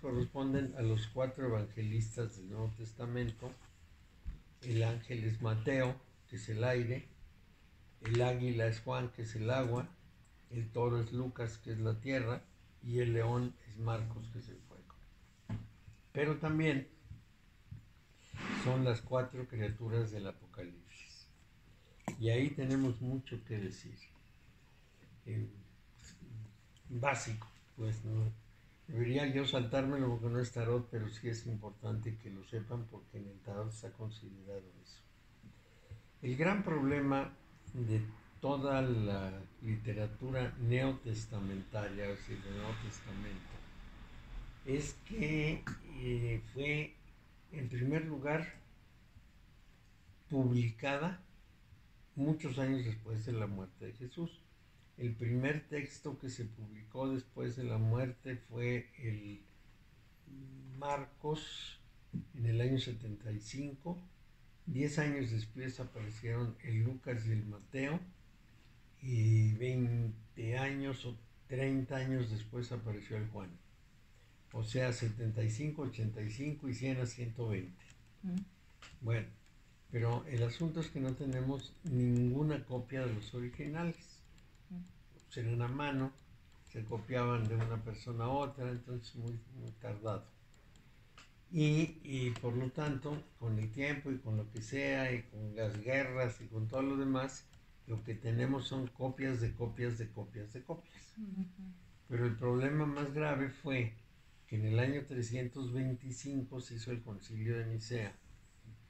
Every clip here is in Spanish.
corresponden a los 4 evangelistas del Nuevo Testamento. El ángel es Mateo, que es el aire. El águila es Juan, que es el agua. El toro es Lucas, que es la tierra. Y el león es Marcos, que es el fuego. Pero también son las 4 criaturas del Apocalipsis. Y ahí tenemos mucho que decir. Básico, pues no debería yo saltármelo porque no es tarot, pero sí es importante que lo sepan porque en el tarot está considerado eso. El gran problema de toda la literatura neotestamentaria, es decir, del Nuevo Testamento, es que fue en primer lugar publicada muchos años después de la muerte de Jesús. El primer texto que se publicó después de la muerte fue el Marcos en el año 75. 10 años después aparecieron el Lucas y el Mateo, y 20 años o 30 años después apareció el Juan. O sea, 75, 85 y 100 a 120. Bueno, pero el asunto es que no tenemos ninguna copia de los originales. Eran a mano, se copiaban de una persona a otra, entonces muy tardado. Y por lo tanto, con el tiempo y con lo que sea, y con las guerras y con todo lo demás, lo que tenemos son copias de copias de copias de copias. Pero el problema más grave fue que en el año 325 se hizo el Concilio de Nicea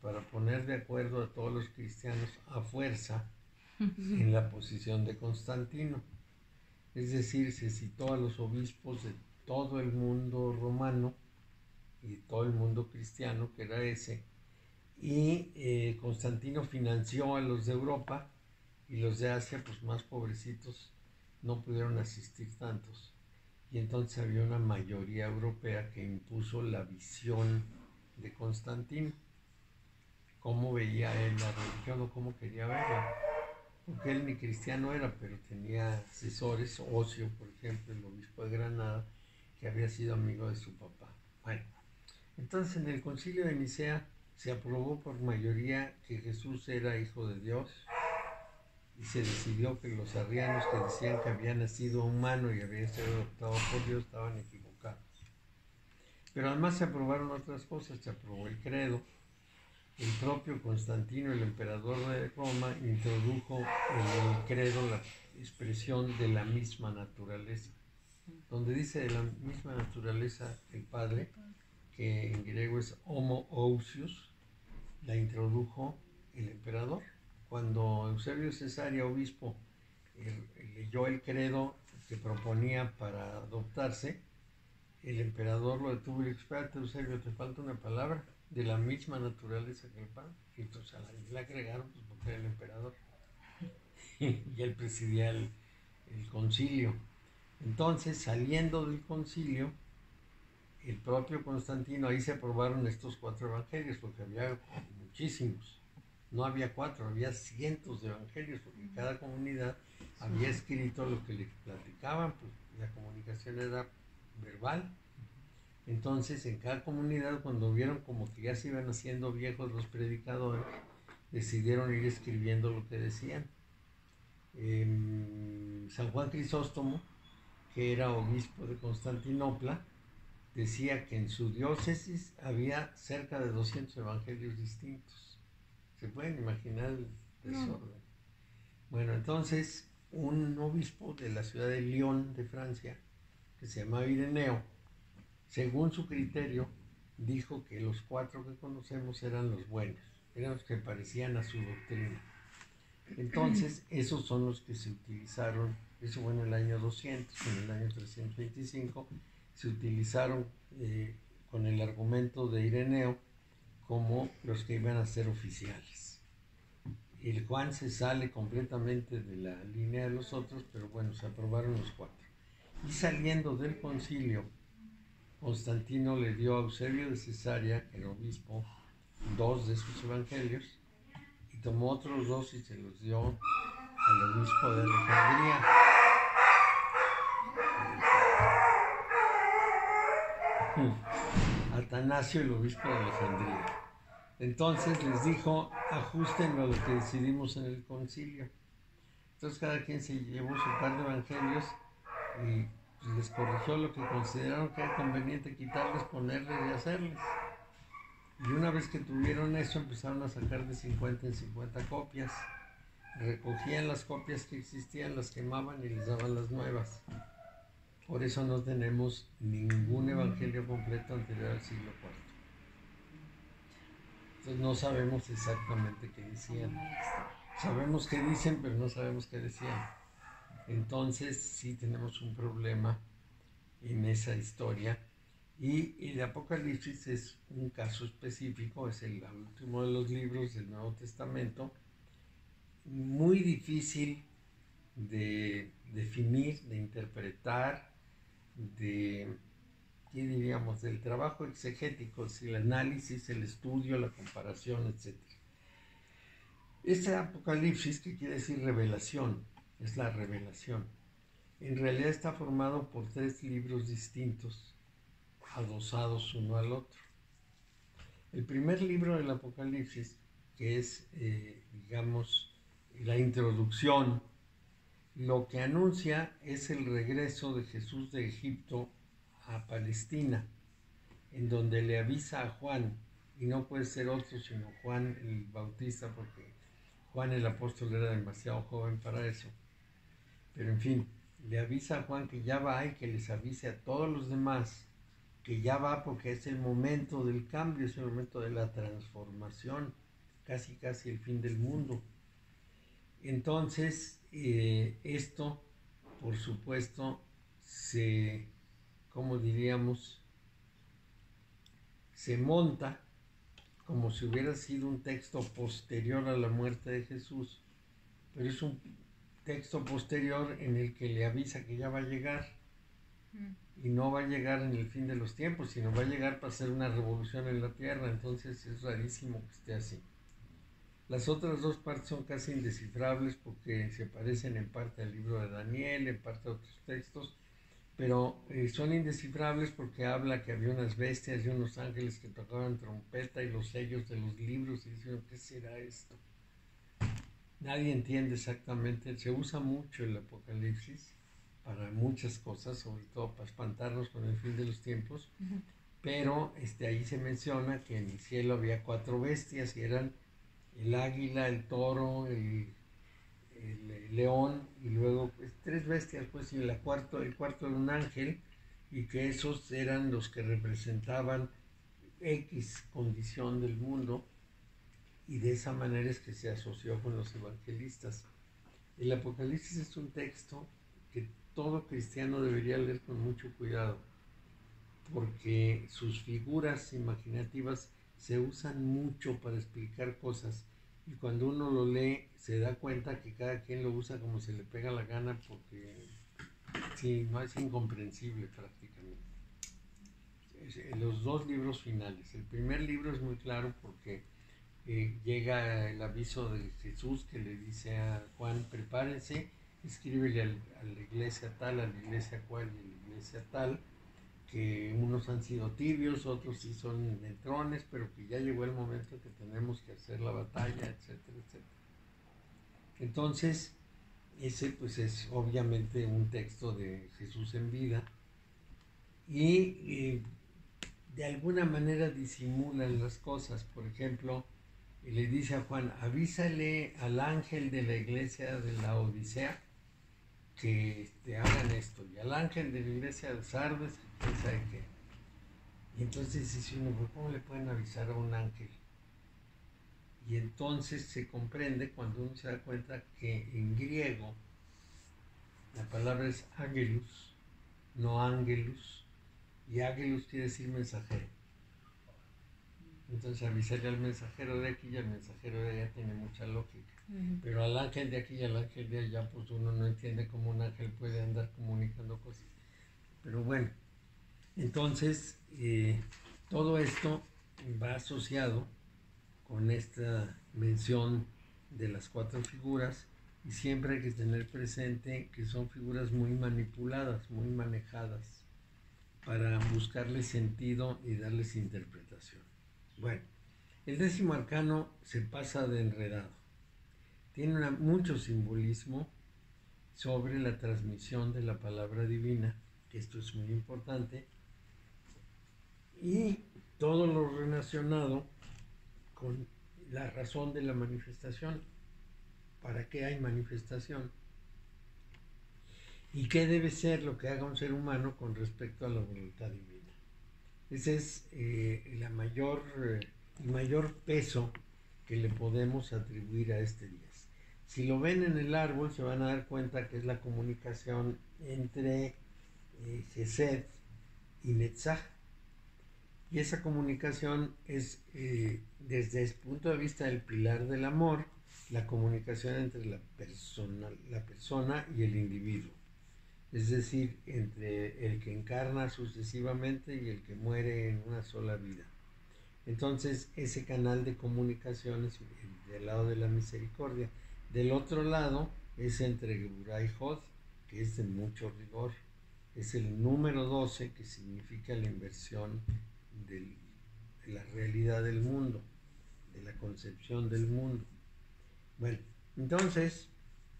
para poner de acuerdo a todos los cristianos a fuerza en la posición de Constantino. Es decir, se citó a los obispos de todo el mundo romano y todo el mundo cristiano, que era ese, y Constantino financió a los de Europa, y los de Asia, pues más pobrecitos, no pudieron asistir tantos. Y entonces había una mayoría europea que impuso la visión de Constantino, cómo veía él la religión o cómo quería verla. Porque él ni cristiano era, pero tenía asesores, Ocio, por ejemplo, el obispo de Granada, que había sido amigo de su papá. Bueno, entonces en el Concilio de Nicea se aprobó por mayoría que Jesús era hijo de Dios, y se decidió que los arrianos que decían que había nacido humano y había sido adoptado por Dios estaban equivocados. Pero además se aprobaron otras cosas, se aprobó el credo. El propio Constantino, el emperador de Roma, introdujo en el credo la expresión de la misma naturaleza, donde dice de la misma naturaleza el Padre, que en griego es homoousios, la introdujo el emperador. Cuando Eusebio Cesario, obispo, leyó el credo que proponía para adoptarse, el emperador lo detuvo y le dijo: espérate, Eusebio, te falta una palabra, de la misma naturaleza que el Padre. Y entonces a la le agregaron, pues, porque era el emperador y él presidía el concilio. Entonces, saliendo del concilio, el propio Constantino, ahí se aprobaron estos 4 evangelios, porque había muchísimos. No había 4, había cientos de evangelios, porque cada comunidad había escrito lo que le platicaban, pues la comunicación era verbal. Entonces, en cada comunidad, cuando vieron como que ya se iban haciendo viejos los predicadores, decidieron ir escribiendo lo que decían. San Juan Crisóstomo, que era obispo de Constantinopla, decía que en su diócesis había cerca de 200 evangelios distintos. ¿Se pueden imaginar el desorden? Bueno, entonces, un obispo de la ciudad de Lyon, de Francia, que se llamaba Ireneo, según su criterio, dijo que los 4 que conocemos eran los buenos, eran los que parecían a su doctrina. Entonces, esos son los que se utilizaron, eso fue en el año 200, en el año 325, se utilizaron con el argumento de Ireneo como los que iban a ser oficiales. El Juan se sale completamente de la línea de los otros, pero bueno, se aprobaron los 4. Y saliendo del concilio, Constantino le dio a Eusebio de Cesarea, el obispo, 2 de sus evangelios, y tomó otros 2 y se los dio al obispo de Alejandría. Atanasio, el obispo de Alejandría. Entonces les dijo, ajusten a lo que decidimos en el concilio. Entonces cada quien se llevó su par de evangelios y pues, les corrigió lo que consideraron que era conveniente quitarles, ponerles y hacerles. Y una vez que tuvieron eso, empezaron a sacar de 50 en 50 copias. Recogían las copias que existían, las quemaban y les daban las nuevas. Por eso no tenemos ningún evangelio completo anterior al siglo IV. Entonces no sabemos exactamente qué decían. Sabemos qué dicen, pero no sabemos qué decían. Entonces sí tenemos un problema en esa historia. Y el Apocalipsis es un caso específico, es el último de los libros del Nuevo Testamento, muy difícil de definir, de interpretar, de, ¿qué diríamos?, del trabajo exegético, el análisis, el estudio, la comparación, etc. Este Apocalipsis, que quiere decir revelación, es la revelación. En realidad está formado por 3 libros distintos, adosados uno al otro. El primer libro del Apocalipsis, que es, digamos, la introducción, lo que anuncia es el regreso de Jesús de Egipto a Palestina, en donde le avisa a Juan, y no puede ser otro sino Juan el Bautista, porque Juan el apóstol era demasiado joven para eso. Pero en fin, le avisa a Juan que ya va y que les avise a todos los demás que ya va, porque es el momento del cambio, es el momento de la transformación, casi el fin del mundo. Entonces, esto, por supuesto, como diríamos, se monta como si hubiera sido un texto posterior a la muerte de Jesús, pero es un texto posterior en el que le avisa que ya va a llegar. Y no va a llegar en el fin de los tiempos, sino va a llegar para hacer una revolución en la tierra. Entonces es rarísimo que esté así. Las otras 2 partes son casi indescifrables porque se parecen en parte al libro de Daniel, en parte a otros textos, pero son indescifrables porque habla que había unas bestias y unos ángeles que tocaban trompeta y los sellos de los libros, y dicen, ¿qué será esto? Nadie entiende exactamente. Se usa mucho el Apocalipsis para muchas cosas, sobre todo para espantarnos con el fin de los tiempos, pero ahí se menciona que en el cielo había 4 bestias y eran el águila, el toro, el león, y luego pues, 3 bestias, pues, y el cuarto era un ángel, y que esos eran los que representaban X condición del mundo, y de esa manera es que se asoció con los evangelistas. El Apocalipsis es un texto que todo cristiano debería leer con mucho cuidado, porque sus figuras imaginativas se usan mucho para explicar cosas, y cuando uno lo lee se da cuenta que cada quien lo usa como se le pega la gana, porque sí, no es incomprensible prácticamente. Los 2 libros finales. El primer libro es muy claro porque llega el aviso de Jesús que le dice a Juan, prepárense, escríbele a la iglesia tal, a la iglesia cual y a la iglesia tal, que unos han sido tibios, otros sí son entrones, pero que ya llegó el momento que tenemos que hacer la batalla, etcétera, etcétera. Entonces, ese pues es obviamente un texto de Jesús en vida, y de alguna manera disimulan las cosas. Por ejemplo, le dice a Juan, avísale al ángel de la iglesia de la Odisea que hagan esto, y al ángel de la iglesia de Sardes, quién sabe qué. Y entonces dice uno, ¿cómo le pueden avisar a un ángel? Y entonces se comprende cuando uno se da cuenta que en griego la palabra es angelus, no angelus, y angelus quiere decir mensajero. Entonces avisarle al mensajero de aquí y al mensajero de allá tiene mucha lógica. Pero al ángel de aquí y al ángel de allá, pues uno no entiende cómo un ángel puede andar comunicando cosas. Pero bueno, entonces todo esto va asociado con esta mención de las 4 figuras, y siempre hay que tener presente que son figuras muy manipuladas, muy manejadas. para buscarle sentido y darles interpretación. Bueno, el 10º arcano se pasa de enredado. Tiene mucho simbolismo sobre la transmisión de la palabra divina, que esto es muy importante, y todo lo relacionado con la razón de la manifestación. ¿Para qué hay manifestación? ¿Y qué debe ser lo que haga un ser humano con respecto a la voluntad divina? Ese es el mayor peso que le podemos atribuir a este día. Si lo ven en el árbol, se van a dar cuenta que es la comunicación entre Gesed y Netzach. Y esa comunicación es, desde el punto de vista del pilar del amor, la comunicación entre la persona y el individuo. Es decir, entre el que encarna sucesivamente y el que muere en una sola vida. Entonces, ese canal de comunicación es del lado de la misericordia. Del otro lado es entre Geburah y Hod, que es de mucho rigor. Es el número 12, que significa la inversión de la realidad del mundo, de la concepción del mundo. Bueno, entonces,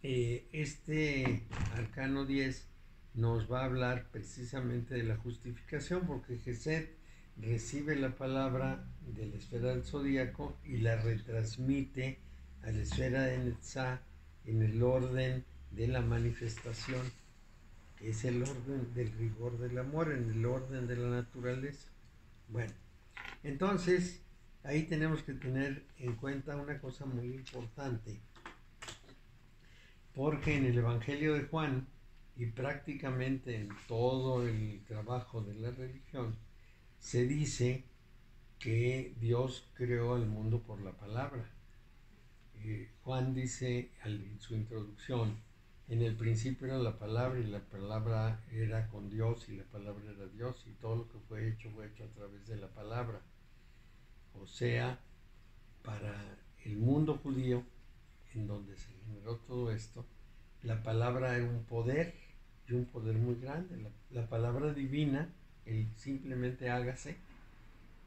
este arcano 10 nos va a hablar precisamente de la justificación, porque Gesed recibe la palabra de la esfera del zodíaco y la retransmite a la esfera de Netzach en el orden de la manifestación, que es el orden del rigor del amor, en el orden de la naturaleza. Bueno, entonces ahí tenemos que tener en cuenta una cosa muy importante, porque en el Evangelio de Juan y prácticamente en todo el trabajo de la religión se dice que Dios creó el mundo por la palabra. Juan dice en su introducción: en el principio era la palabra y la palabra era con Dios y la palabra era Dios, y todo lo que fue hecho a través de la palabra. O sea, para el mundo judío, en donde se generó todo esto, la palabra era un poder, y un poder muy grande. La palabra divina, el simplemente hágase,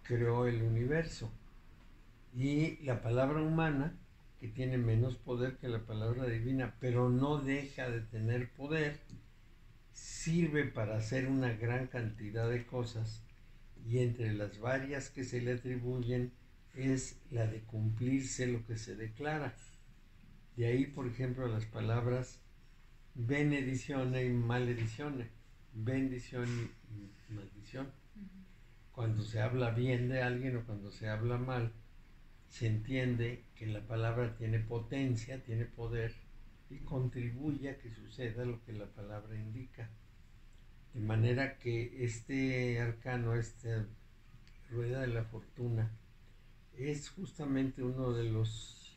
creó el universo. Y la palabra humana, que tiene menos poder que la palabra divina, pero no deja de tener poder, sirve para hacer una gran cantidad de cosas, y entre las varias que se le atribuyen es la de cumplirse lo que se declara. De ahí, por ejemplo, las palabras benedicione y maledicione, bendición y maldición. Cuando se habla bien de alguien o cuando se habla mal, se entiende que la palabra tiene potencia, tiene poder y contribuye a que suceda lo que la palabra indica. De manera que este arcano, esta rueda de la fortuna, es justamente uno de los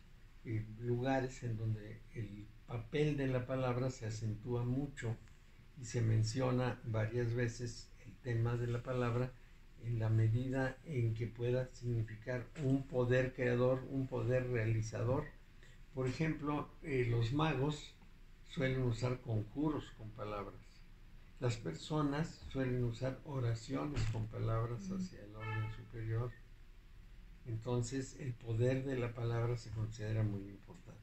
lugares en donde el papel de la palabra se acentúa mucho y se menciona varias veces el tema de la palabra en la medida en que pueda significar un poder creador, un poder realizador. Por ejemplo, los magos suelen usar conjuros con palabras. Las personas suelen usar oraciones con palabras hacia el orden superior. Entonces, el poder de la palabra se considera muy importante.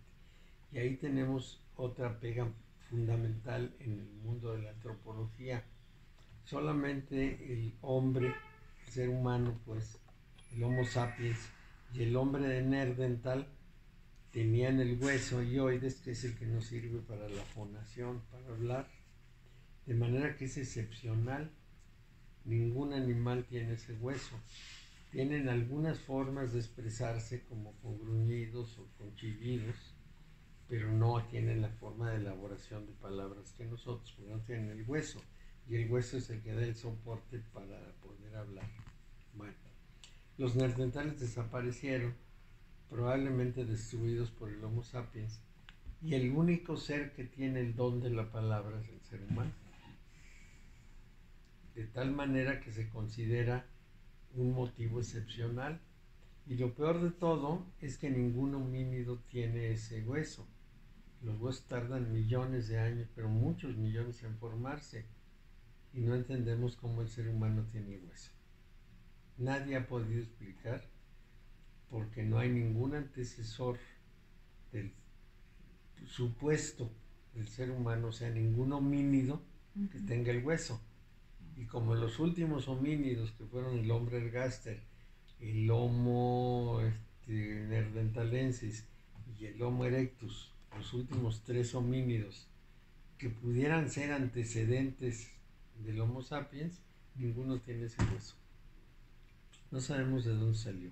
Y ahí tenemos otra pega fundamental en el mundo de la antropología. Solamente el hombre, el ser humano, pues, el Homo sapiens y el hombre de Neandertal tenían el hueso hyoides, que es el que nos sirve para la fonación, para hablar. De manera que es excepcional. Ningún animal tiene ese hueso. Tienen algunas formas de expresarse, como con gruñidos o con chillidos, pero no tienen la forma de elaboración de palabras que nosotros, porque no tienen el hueso. Y el hueso es el que da el soporte para poder hablar. Bueno, los neandertales desaparecieron, probablemente destruidos por el Homo sapiens, y el único ser que tiene el don de la palabra es el ser humano. De tal manera que se considera un motivo excepcional. Y lo peor de todo es que ningún homínido tiene ese hueso. Los huesos tardan millones de años, pero muchos millones en formarse. y no entendemos cómo el ser humano tiene hueso. Nadie ha podido explicar, porque no hay ningún antecesor del supuesto del ser humano, o sea, ningún homínido que tenga el hueso. Y como los últimos homínidos, que fueron el hombre ergaster, el Homo neanderthalensis y el Homo erectus, los últimos 3 homínidos que pudieran ser antecedentes del Homo sapiens, ninguno tiene ese hueso. No sabemos de dónde salió.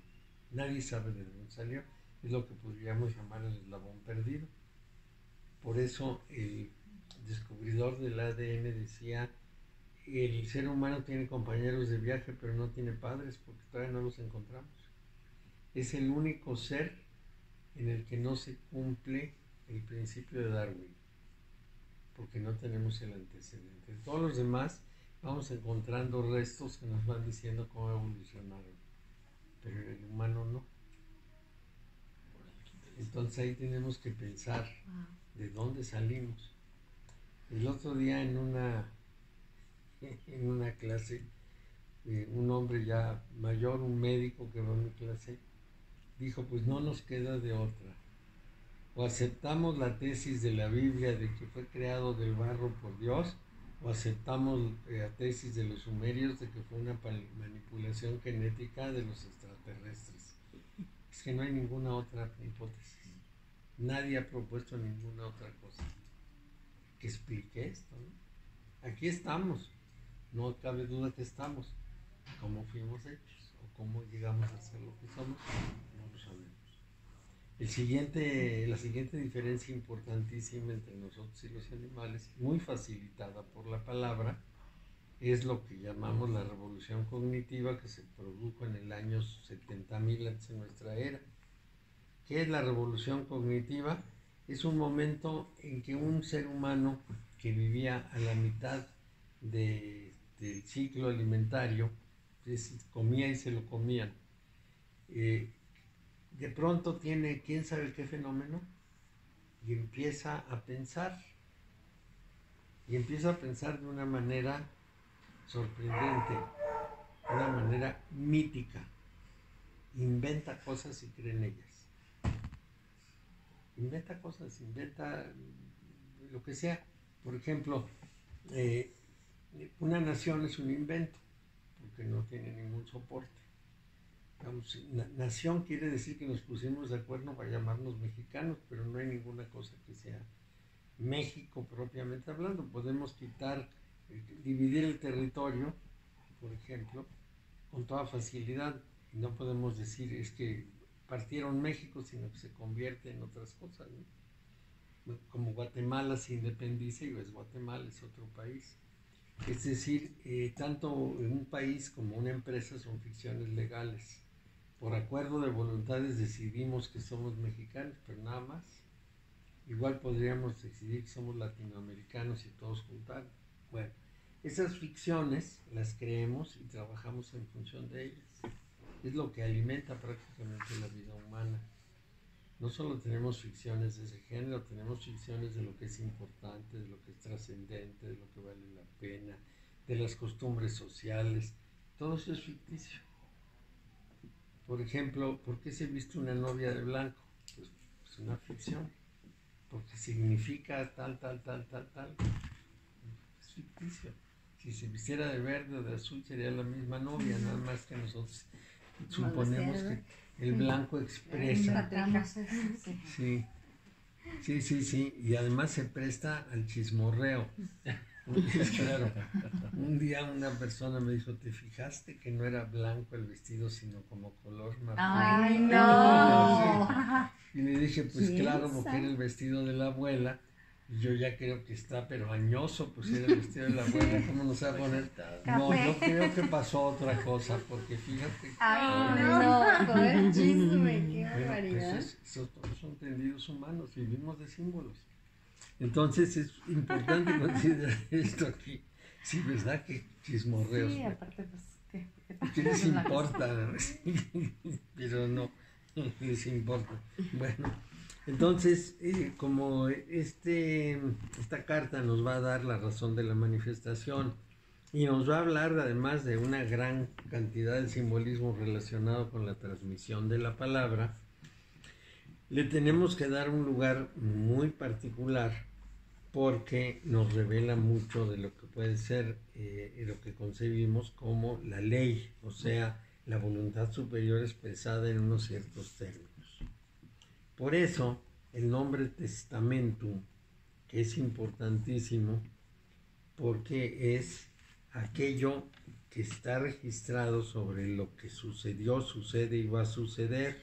Nadie sabe de dónde salió. Es lo que podríamos llamar el eslabón perdido. Por eso el descubridor del ADN decía: el ser humano tiene compañeros de viaje, pero no tiene padres, porque todavía no los encontramos. Es el único ser en el que no se cumple el principio de Darwin, porque no tenemos el antecedente. Todos los demás vamos encontrando restos que nos van diciendo cómo evolucionaron, pero el humano no. Entonces ahí tenemos que pensar de dónde salimos. El otro día en una clase, un hombre ya mayor, un médico que va a mi clase, dijo: pues no nos queda de otra. O aceptamos la tesis de la Biblia de que fue creado del barro por Dios, o aceptamos la tesis de los sumerios de que fue una manipulación genética de los extraterrestres. Es que no hay ninguna otra hipótesis. Nadie ha propuesto ninguna otra cosa que explique esto, ¿no? Aquí estamos, no cabe duda que estamos. ¿Cómo fuimos hechos? ¿O cómo llegamos a ser lo que somos? No lo sabemos. La siguiente diferencia importantísima entre nosotros y los animales, muy facilitada por la palabra, es lo que llamamos la revolución cognitiva, que se produjo en el año 70.000 antes de nuestra era. ¿Qué es la revolución cognitiva? Es un momento en que un ser humano que vivía a la mitad del ciclo alimentario, comía y se lo comían, de pronto tiene quién sabe qué fenómeno y empieza a pensar. Y empieza a pensar de una manera sorprendente, de una manera mítica. Inventa cosas y cree en ellas. Inventa cosas, inventa lo que sea. Por ejemplo, una nación es un invento, porque no tiene ningún soporte. Nación quiere decir que nos pusimos de acuerdo para llamarnos mexicanos, pero no hay ninguna cosa que sea México propiamente hablando. Podemos dividir el territorio, por ejemplo, con toda facilidad, y no podemos decir es que partieron México, sino que se convierte en otras cosas, ¿no? Como Guatemala se independiza y es Guatemala, es otro país. Es decir, tanto un país como una empresa son ficciones legales. Por acuerdo de voluntades decidimos que somos mexicanos, pero nada más. Igual podríamos decidir que somos latinoamericanos y todos juntar. Bueno, esas ficciones las creemos y trabajamos en función de ellas. Es lo que alimenta prácticamente la vida humana. No solo tenemos ficciones de ese género, tenemos ficciones de lo que es importante, de lo que es trascendente, de lo que vale la pena, de las costumbres sociales. Todo eso es ficticio. Por ejemplo, ¿por qué se viste una novia de blanco? Pues es una ficción. Porque significa tal. Es ficticio. Si se vistiera de verde o de azul sería la misma novia, nada más que nosotros suponemos que el blanco expresa. Sí. Y además se presta al chismorreo. Claro. Un día una persona me dijo: ¿te fijaste que no era blanco el vestido, sino como color marrón? ¡Ay, no! Y le dije: pues claro, porque era el vestido de la abuela. Y yo ya creo que está, pero añoso, pues era el vestido de la abuela. ¿Cómo nos va a poner? No, yo creo que pasó otra cosa, porque fíjate. ¡Ay, no! Todo el chisme, qué barbaridad. Pues todos son tendidos humanos, vivimos de símbolos. Entonces es importante considerar esto aquí. Sí, ¿verdad? Que chismorreos. Sí, aparte, pues, ¿qué les importa? Pero no les importa. Bueno, entonces, como esta carta nos va a dar la razón de la manifestación, Y nos va a hablar además de una gran cantidad de simbolismo relacionado con la transmisión de la palabra. Le tenemos que dar un lugar muy particular porque nos revela mucho de lo que puede ser lo que concebimos como la ley, o sea, la voluntad superior expresada en unos ciertos términos. Por eso, el nombre Testamentum, que es importantísimo, porque es aquello que está registrado sobre lo que sucedió, sucede y va a suceder.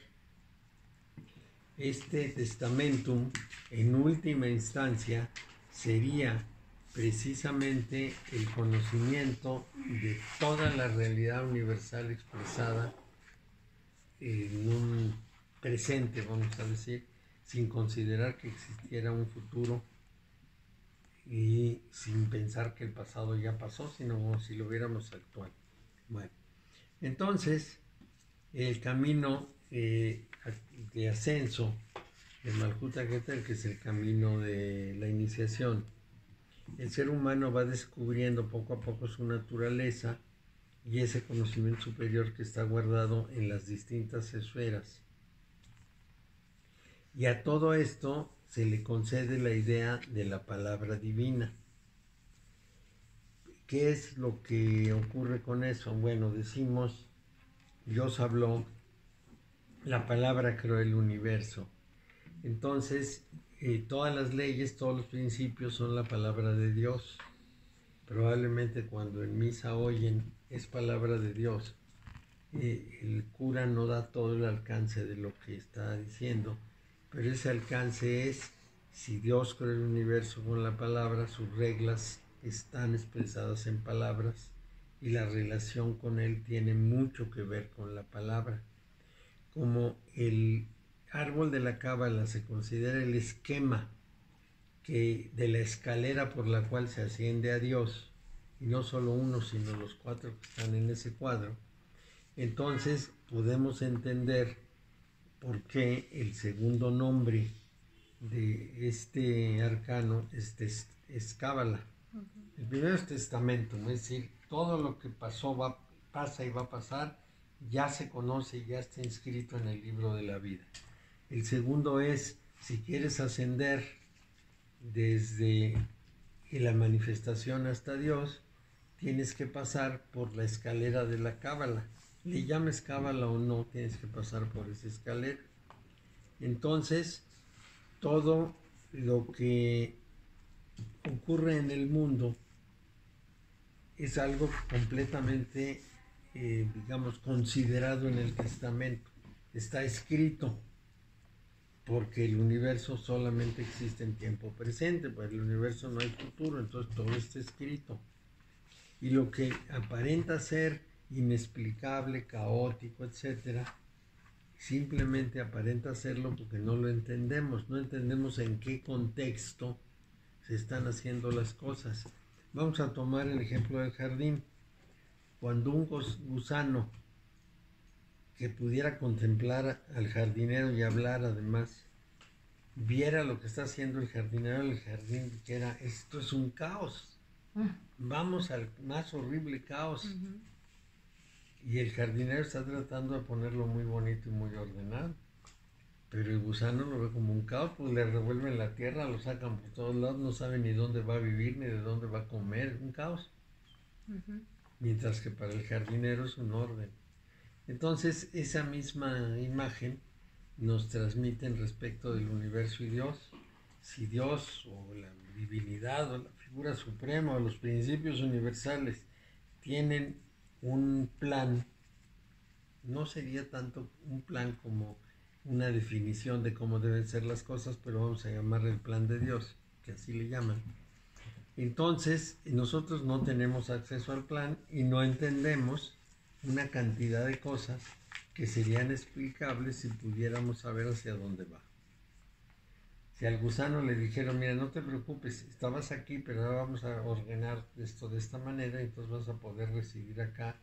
Este testamentum, en última instancia, sería precisamente el conocimiento de toda la realidad universal expresada en un presente, vamos a decir, sin considerar que existiera un futuro y sin pensar que el pasado ya pasó, sino como si lo viéramos actual. Bueno, entonces, el camino de ascenso de Malkuta Keter, que es el camino de la iniciación, el ser humano va descubriendo poco a poco su naturaleza y ese conocimiento superior que está guardado en las distintas esferas. Y a todo esto se le concede la idea de la palabra divina. ¿Qué es lo que ocurre con eso? Bueno, decimos, Dios habló, la palabra creó el universo. Entonces, todas las leyes, todos los principios son la palabra de Dios. Probablemente cuando en misa oyen es palabra de Dios, el cura no da todo el alcance de lo que está diciendo, pero ese alcance es, si Dios creó el universo con la palabra, sus reglas están expresadas en palabras y la relación con Él tiene mucho que ver con la palabra. Como el árbol de la cábala se considera el esquema de la escalera por la cual se asciende a Dios, y no solo uno, sino los 4 que están en ese cuadro, entonces podemos entender por qué el segundo nombre de este arcano es cábala. El primero es testamento, es decir, todo lo que pasó, pasa y va a pasar, ya se conoce, ya está inscrito en el libro de la vida. El segundo es, si quieres ascender desde la manifestación hasta Dios, tienes que pasar por la escalera de la cábala. Le llames cábala o no, tienes que pasar por esa escalera. Entonces, todo lo que ocurre en el mundo es algo completamente, digamos, considerado en el testamento. Está escrito, porque el universo solamente existe en tiempo presente, pues el universo no hay futuro, entonces todo está escrito. Y lo que aparenta ser inexplicable, caótico, etcétera, simplemente aparenta serlo porque no lo entendemos, no entendemos en qué contexto se están haciendo las cosas. Vamos a tomar el ejemplo del jardín. Cuando un gusano que pudiera contemplar al jardinero y hablar además, viera lo que está haciendo el jardinero del jardín, dijera, esto es un caos, vamos al más horrible caos. Y el jardinero está tratando de ponerlo muy bonito y muy ordenado, pero el gusano lo ve como un caos, pues le revuelven la tierra, lo sacan por todos lados, no sabe ni dónde va a vivir, ni de dónde va a comer, un caos. Mientras que para el jardinero es un orden. Entonces, esa misma imagen nos transmiten respecto del universo y Dios. Si Dios o la divinidad o la figura suprema o los principios universales tienen un plan, no sería tanto un plan como una definición de cómo deben ser las cosas, pero vamos a llamarle el plan de Dios, que así le llaman. Entonces, nosotros no tenemos acceso al plan y no entendemos una cantidad de cosas que serían explicables si pudiéramos saber hacia dónde va. Si al gusano le dijeron, mira, no te preocupes, estabas aquí, pero ahora vamos a ordenar esto de esta manera, entonces vas a poder recibir acá,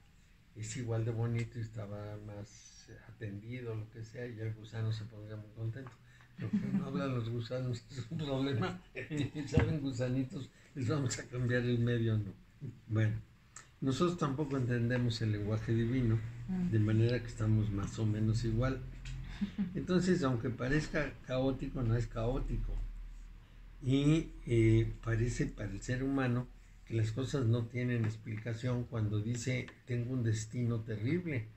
es igual de bonito y estaba más atendido, lo que sea, y el gusano se pondría muy contento. Lo que no hablan los gusanos es un problema, saben gusanitos, les vamos a cambiar el medio, ¿no? Bueno, nosotros tampoco entendemos el lenguaje divino, de manera que estamos más o menos igual. Entonces, aunque parezca caótico, no es caótico. Y parece para el ser humano que las cosas no tienen explicación cuando dice, tengo un destino terrible,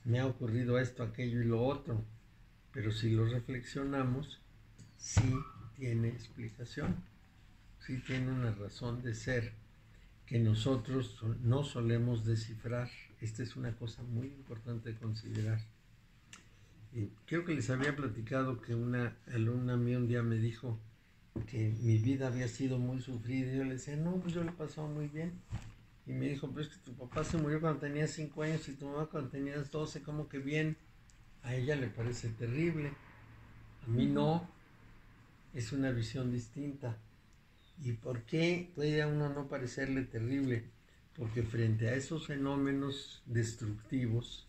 me ha ocurrido esto, aquello y lo otro. Pero si lo reflexionamos, sí tiene explicación, sí tiene una razón de ser que nosotros no solemos descifrar. Esta es una cosa muy importante de considerar. Creo que les había platicado que una alumna mía un día me dijo que mi vida había sido muy sufrida, y yo le decía, no, pues yo le he pasado muy bien. Y me dijo, pero es que tu papá se murió cuando tenías 5 años y tu mamá cuando tenías 12, ¿cómo que bien? A ella le parece terrible, a mí no, es una visión distinta. ¿Y por qué puede a uno no parecerle terrible? Porque frente a esos fenómenos destructivos,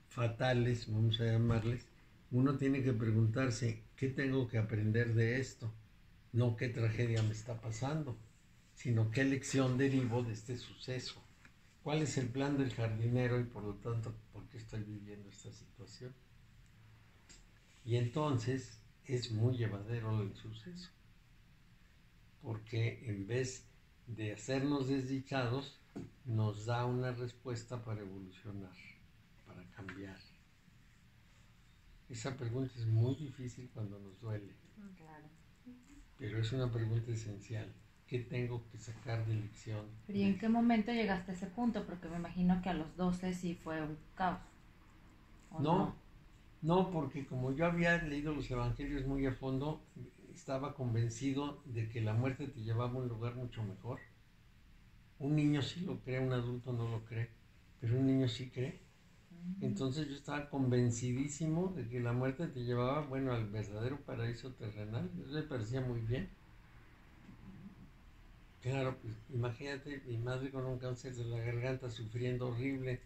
fatales, vamos a llamarles, uno tiene que preguntarse, ¿qué tengo que aprender de esto? No qué tragedia me está pasando, sino qué lección derivo de este suceso. ¿Cuál es el plan del jardinero y por lo tanto por qué estoy viviendo esta situación? Y entonces es muy llevadero el suceso, porque en vez de hacernos desdichados, nos da una respuesta para evolucionar, para cambiar. Esa pregunta es muy difícil cuando nos duele, Claro. pero es una pregunta esencial. ¿Qué tengo que sacar de lección? ¿Pero y en qué momento llegaste a ese punto? Porque me imagino que a los 12 sí fue un caos. No, porque como yo había leído los evangelios muy a fondo, estaba convencido de que la muerte te llevaba a un lugar mucho mejor. Un niño sí lo cree, un adulto no lo cree, pero un niño sí cree. Entonces yo estaba convencidísimo de que la muerte te llevaba, bueno, al verdadero paraíso terrenal. Eso me parecía muy bien. Claro, pues imagínate, mi madre con un cáncer de la garganta sufriendo horrible,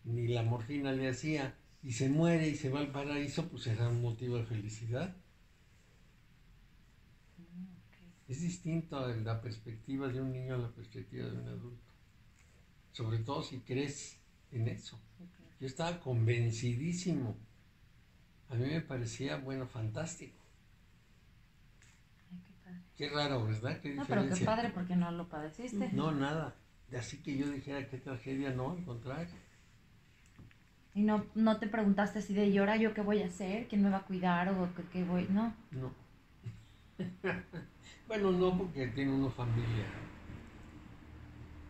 ni la morfina le hacía, y se muere y se va al paraíso, pues era un motivo de felicidad. Es distinto la perspectiva de un niño a la perspectiva de un adulto, sobre todo si crees en eso. Yo estaba convencidísimo, a mí me parecía, bueno, fantástico. Ay, qué padre. Qué raro, ¿verdad? Qué No, diferencia. pero qué padre porque no lo padeciste. No, nada. Así que yo dijera, qué tragedia, no, al contrario. Y no te preguntaste así de, ¿y ahora yo qué voy a hacer? ¿Quién me va a cuidar? ¿O qué voy? No. No. Bueno, no, porque tiene uno familia.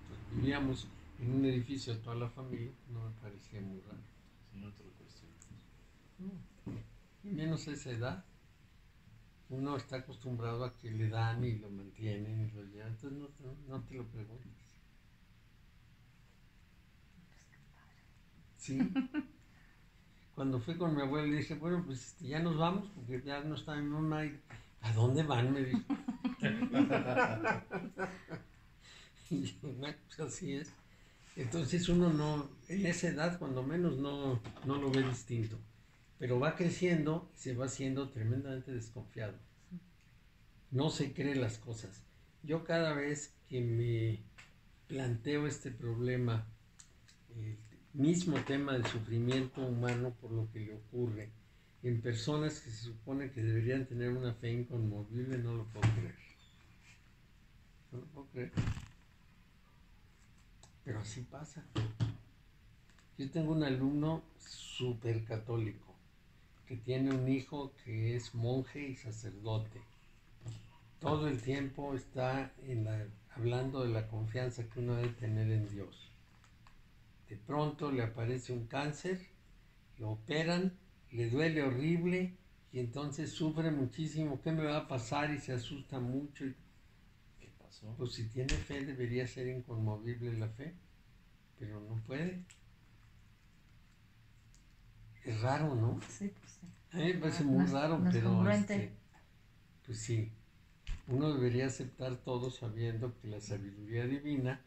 Pues vivíamos en un edificio toda la familia, no me parecía muy raro. Si no te lo cuestionas. No. Y menos a esa edad. Uno está acostumbrado a que le dan y lo mantienen y lo llevan, entonces no te lo preguntas. Sí. Cuando fui con mi abuela le dije, bueno, pues ya nos vamos, porque ya no está mi mamá. Y, ¿a dónde van? Me dijo. Y yo, bueno, pues así es. Entonces uno no, en esa edad cuando menos no lo ve distinto. Pero va creciendo y se va haciendo tremendamente desconfiado. No se cree las cosas. Yo cada vez que me planteo este problema, el mismo tema del sufrimiento humano por lo que le ocurre en personas que se supone que deberían tener una fe inconmovible, no lo puedo creer. No lo puedo creer. Pero así pasa. Yo tengo un alumno súper católico que tiene un hijo que es monje y sacerdote. Todo el tiempo está hablando de la confianza que uno debe tener en Dios. De pronto le aparece un cáncer, lo operan, le duele horrible y entonces sufre muchísimo. ¿Qué me va a pasar? Y se asusta mucho. ¿Qué pasó? Pues si tiene fe debería ser inconmovible la fe, pero no puede. Es raro, ¿no? Sí, pues sí. A mí me parece muy raro, no es pero congruente. pues sí, uno debería aceptar todo sabiendo que la sabiduría divina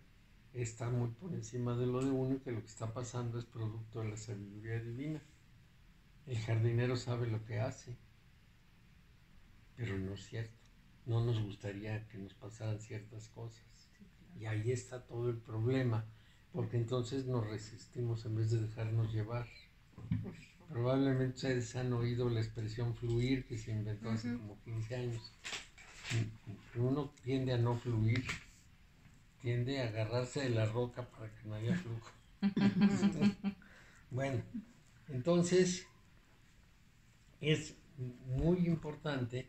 está muy por encima de lo de uno y que lo que está pasando es producto de la sabiduría divina. El jardinero sabe lo que hace, pero no es cierto. No nos gustaría que nos pasaran ciertas cosas. Sí, claro. Y ahí está todo el problema, porque entonces nos resistimos en vez de dejarnos llevar. Probablemente ustedes han oído la expresión fluir, que se inventó hace como 15 años. Uno tiende a no fluir, tiende a agarrarse de la roca para que no haya flujo. Bueno, entonces es muy importante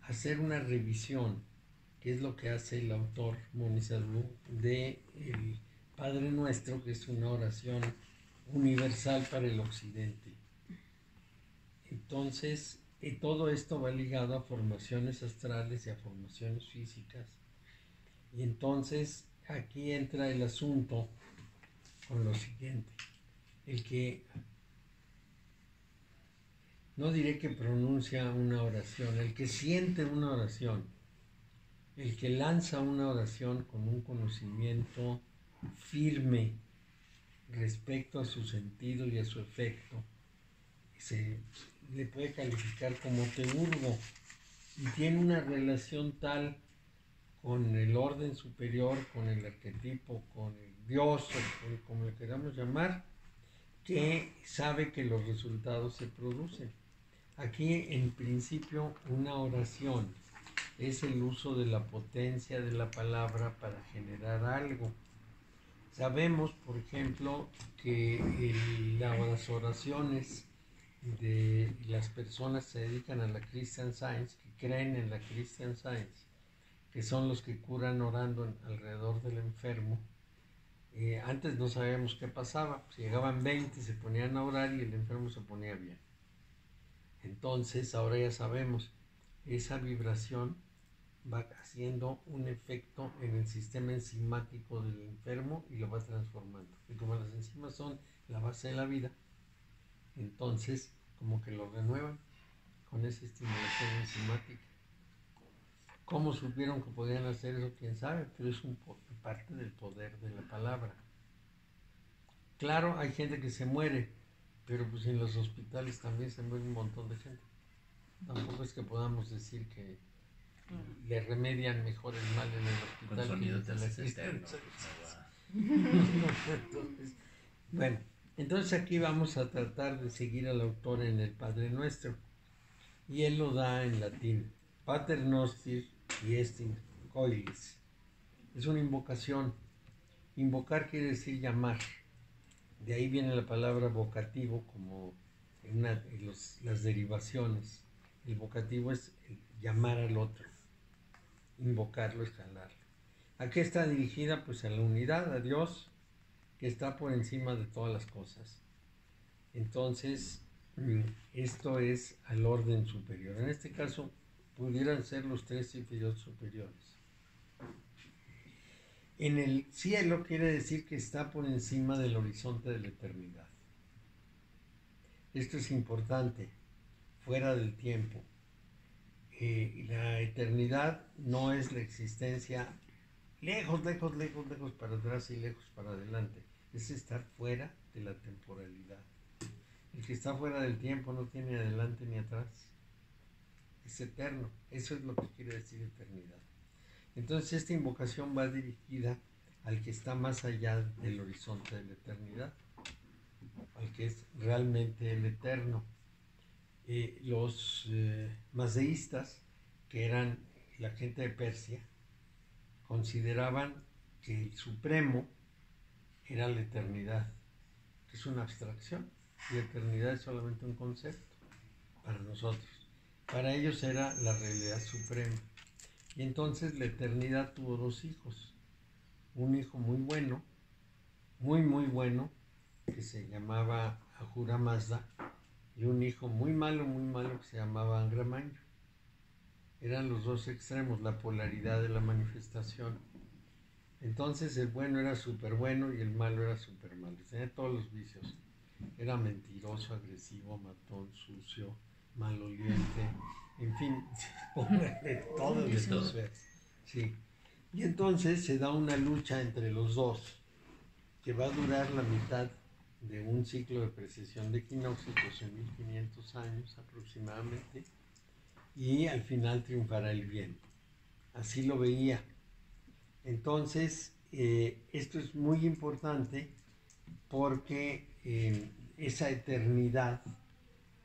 hacer una revisión, que es lo que hace el autor Moni Sadhu de el Padre Nuestro, que es una oración universal para el occidente. Entonces, todo esto va ligado a formaciones astrales y a formaciones físicas. Y entonces aquí entra el asunto con lo siguiente: el que, no diré que pronuncia una oración, el que siente una oración, el que lanza una oración con un conocimiento firme respecto a su sentido y a su efecto, se le puede calificar como teurgo, y tiene una relación tal con el orden superior, con el arquetipo, con el Dios, o como le queramos llamar, que sabe que los resultados se producen. Aquí, en principio, una oración es el uso de la potencia de la palabra para generar algo. Sabemos, por ejemplo, que las oraciones de las personas que se dedican a la Christian Science, que creen en la Christian Science, que son los que curan orando alrededor del enfermo. Antes no sabíamos qué pasaba, pues llegaban 20, se ponían a orar y el enfermo se ponía bien. Entonces ahora ya sabemos, esa vibración va haciendo un efecto en el sistema enzimático del enfermo y lo va transformando. Y como las enzimas son la base de la vida, entonces como que lo renuevan con esa estimulación enzimática. ¿Cómo supieron que podían hacer eso? Quién sabe, pero es parte del poder de la palabra. Claro, hay gente que se muere, pero pues en los hospitales también se muere un montón de gente. Tampoco es que podamos decir que le remedian mejor el mal en el hospital. Con sonido te la haces eterno. Entonces aquí vamos a tratar de seguir al autor en el Padre Nuestro. Y él lo da en latín: Pater Noster Iestin Coilis. Es una invocación. Invocar quiere decir llamar. De ahí viene la palabra vocativo, como las derivaciones. El vocativo es llamar al otro. Invocarlo es jalarlo. ¿A qué está dirigida? Pues a la unidad, a Dios, que está por encima de todas las cosas. Entonces, esto es al orden superior. En este caso, pudieran ser los tres círculos superiores. En el cielo quiere decir que está por encima del horizonte de la eternidad. Esto es importante, fuera del tiempo. La eternidad no es la existencia lejos, lejos, lejos, lejos para atrás y lejos para adelante. Es estar fuera de la temporalidad. El que está fuera del tiempo no tiene adelante ni atrás. Es eterno. Eso es lo que quiere decir eternidad. Entonces esta invocación va dirigida al que está más allá del horizonte de la eternidad, al que es realmente el eterno. Los maceístas, que eran la gente de Persia, consideraban que el supremo era la eternidad, que es una abstracción, y la eternidad es solamente un concepto para nosotros. Para ellos era la realidad suprema. Y entonces la eternidad tuvo dos hijos. Un hijo muy bueno, muy bueno, que se llamaba Ahura Mazda, y un hijo muy malo, que se llamaba Angra Mainyu. Eran los dos extremos, la polaridad de la manifestación. Entonces el bueno era súper bueno y el malo era súper malo. Tenía todos los vicios. Era mentiroso, agresivo, matón, sucio, maloliente, en fin, de todo eso. Sí. Y entonces se da una lucha entre los dos, que va a durar la mitad de un ciclo de precesión de equinoccios, 12.500 años aproximadamente, y al final triunfará el bien. Así lo veía. Entonces, esto es muy importante porque esa eternidad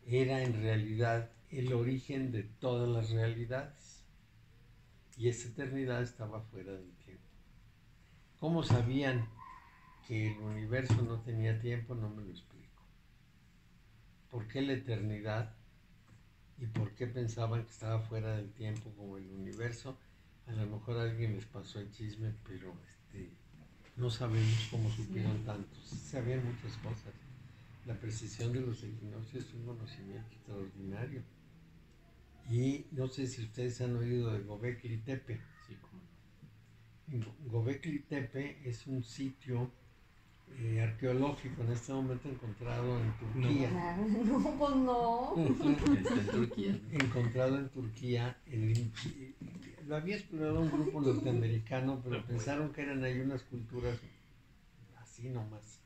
era en realidad el origen de todas las realidades. Y esa eternidad estaba fuera del tiempo. ¿Cómo sabían que el universo no tenía tiempo? No me lo explico. ¿Por qué la eternidad? ¿Y por qué pensaban que estaba fuera del tiempo como el universo? A lo mejor a alguien les pasó el chisme, pero no sabemos cómo supieron tanto. Sí sabían muchas cosas. La precisión de los equinoccios es un conocimiento extraordinario. Y no sé si ustedes han oído de Göbekli Tepe. Sí, cómo no. Göbekli Tepe es un sitio arqueológico en este momento encontrado en Turquía. No, pues no. Está en Turquía. Encontrado en Turquía. Lo había explorado un grupo norteamericano, pero pensaron que eran ahí unas culturas así nomás.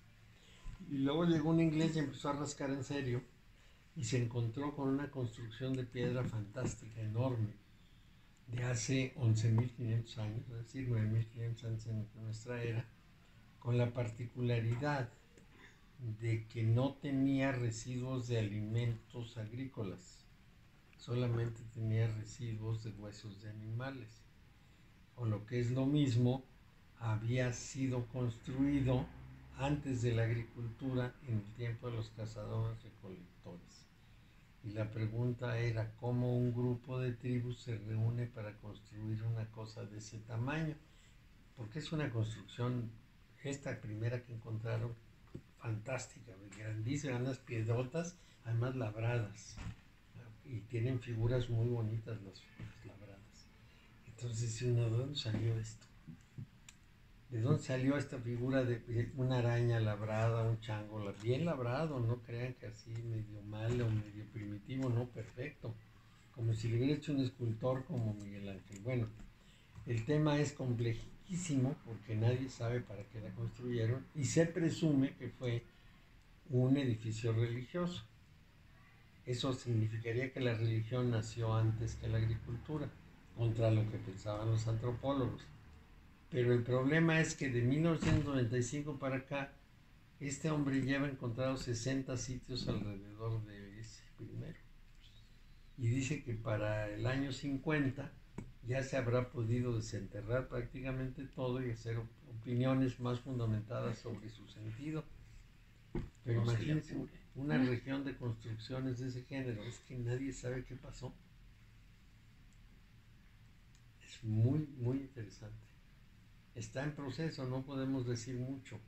Y luego llegó un inglés y empezó a rascar en serio y se encontró con una construcción de piedra fantástica, enorme, de hace 11.500 años, es decir, 9.500 años en nuestra era, con la particularidad de que no tenía residuos de alimentos agrícolas, solamente tenía residuos de huesos de animales, o lo que es lo mismo, había sido construido antes de la agricultura en el tiempo de los cazadores recolectores. Y la pregunta era cómo un grupo de tribus se reúne para construir una cosa de ese tamaño, porque es una construcción, esta primera que encontraron, fantástica, grandísima, unas piedrotas, además labradas, y tienen figuras muy bonitas las labradas. Entonces, ¿de dónde salió esto? ¿De dónde salió esta figura de una araña labrada, un chango bien labrado? No crean que así medio mal o medio primitivo, no, perfecto. Como si le hubiera hecho un escultor como Miguel Ángel. Bueno, el tema es complejísimo porque nadie sabe para qué la construyeron y se presume que fue un edificio religioso. Eso significaría que la religión nació antes que la agricultura, contra lo que pensaban los antropólogos. Pero el problema es que de 1995 para acá, este hombre lleva encontrado 60 sitios alrededor de ese primero. Y dice que para el año 50 ya se habrá podido desenterrar prácticamente todo y hacer opiniones más fundamentadas sobre su sentido. Pero No se le imagínense apure. una región de construcciones de ese género, es que nadie sabe qué pasó. Es muy, muy interesante. Está en proceso, no podemos decir mucho,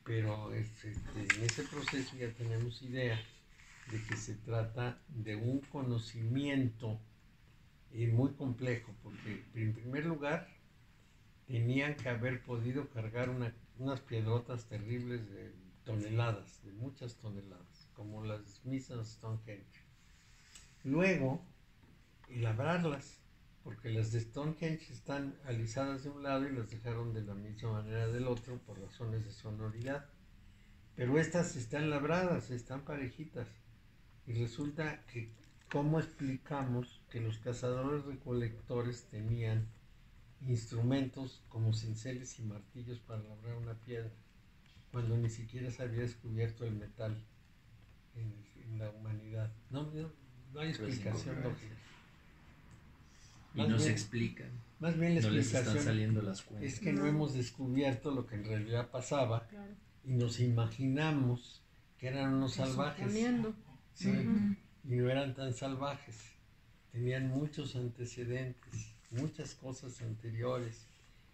pero en ese proceso ya tenemos idea de que se trata de un conocimiento muy complejo, porque en primer lugar tenían que haber podido cargar unas piedrotas terribles de toneladas, de muchas toneladas, como las mismas Stonehenge. Luego, labrarlas, porque las de Stonehenge están alisadas de un lado y las dejaron de la misma manera del otro por razones de sonoridad. Pero estas están labradas, están parejitas. Y resulta que, ¿cómo explicamos que los cazadores recolectores tenían instrumentos como cinceles y martillos para labrar una piedra, cuando ni siquiera se había descubierto el metal en la humanidad? No hay explicación lógica. Y Más no se bien- explican. Más bien la No les están explicación saliendo las cuentas. es que no hemos descubierto lo que en realidad pasaba Claro. y nos imaginamos que eran unos salvajes. Suponiendo. Sí, y no eran tan salvajes. Tenían muchos antecedentes, muchas cosas anteriores,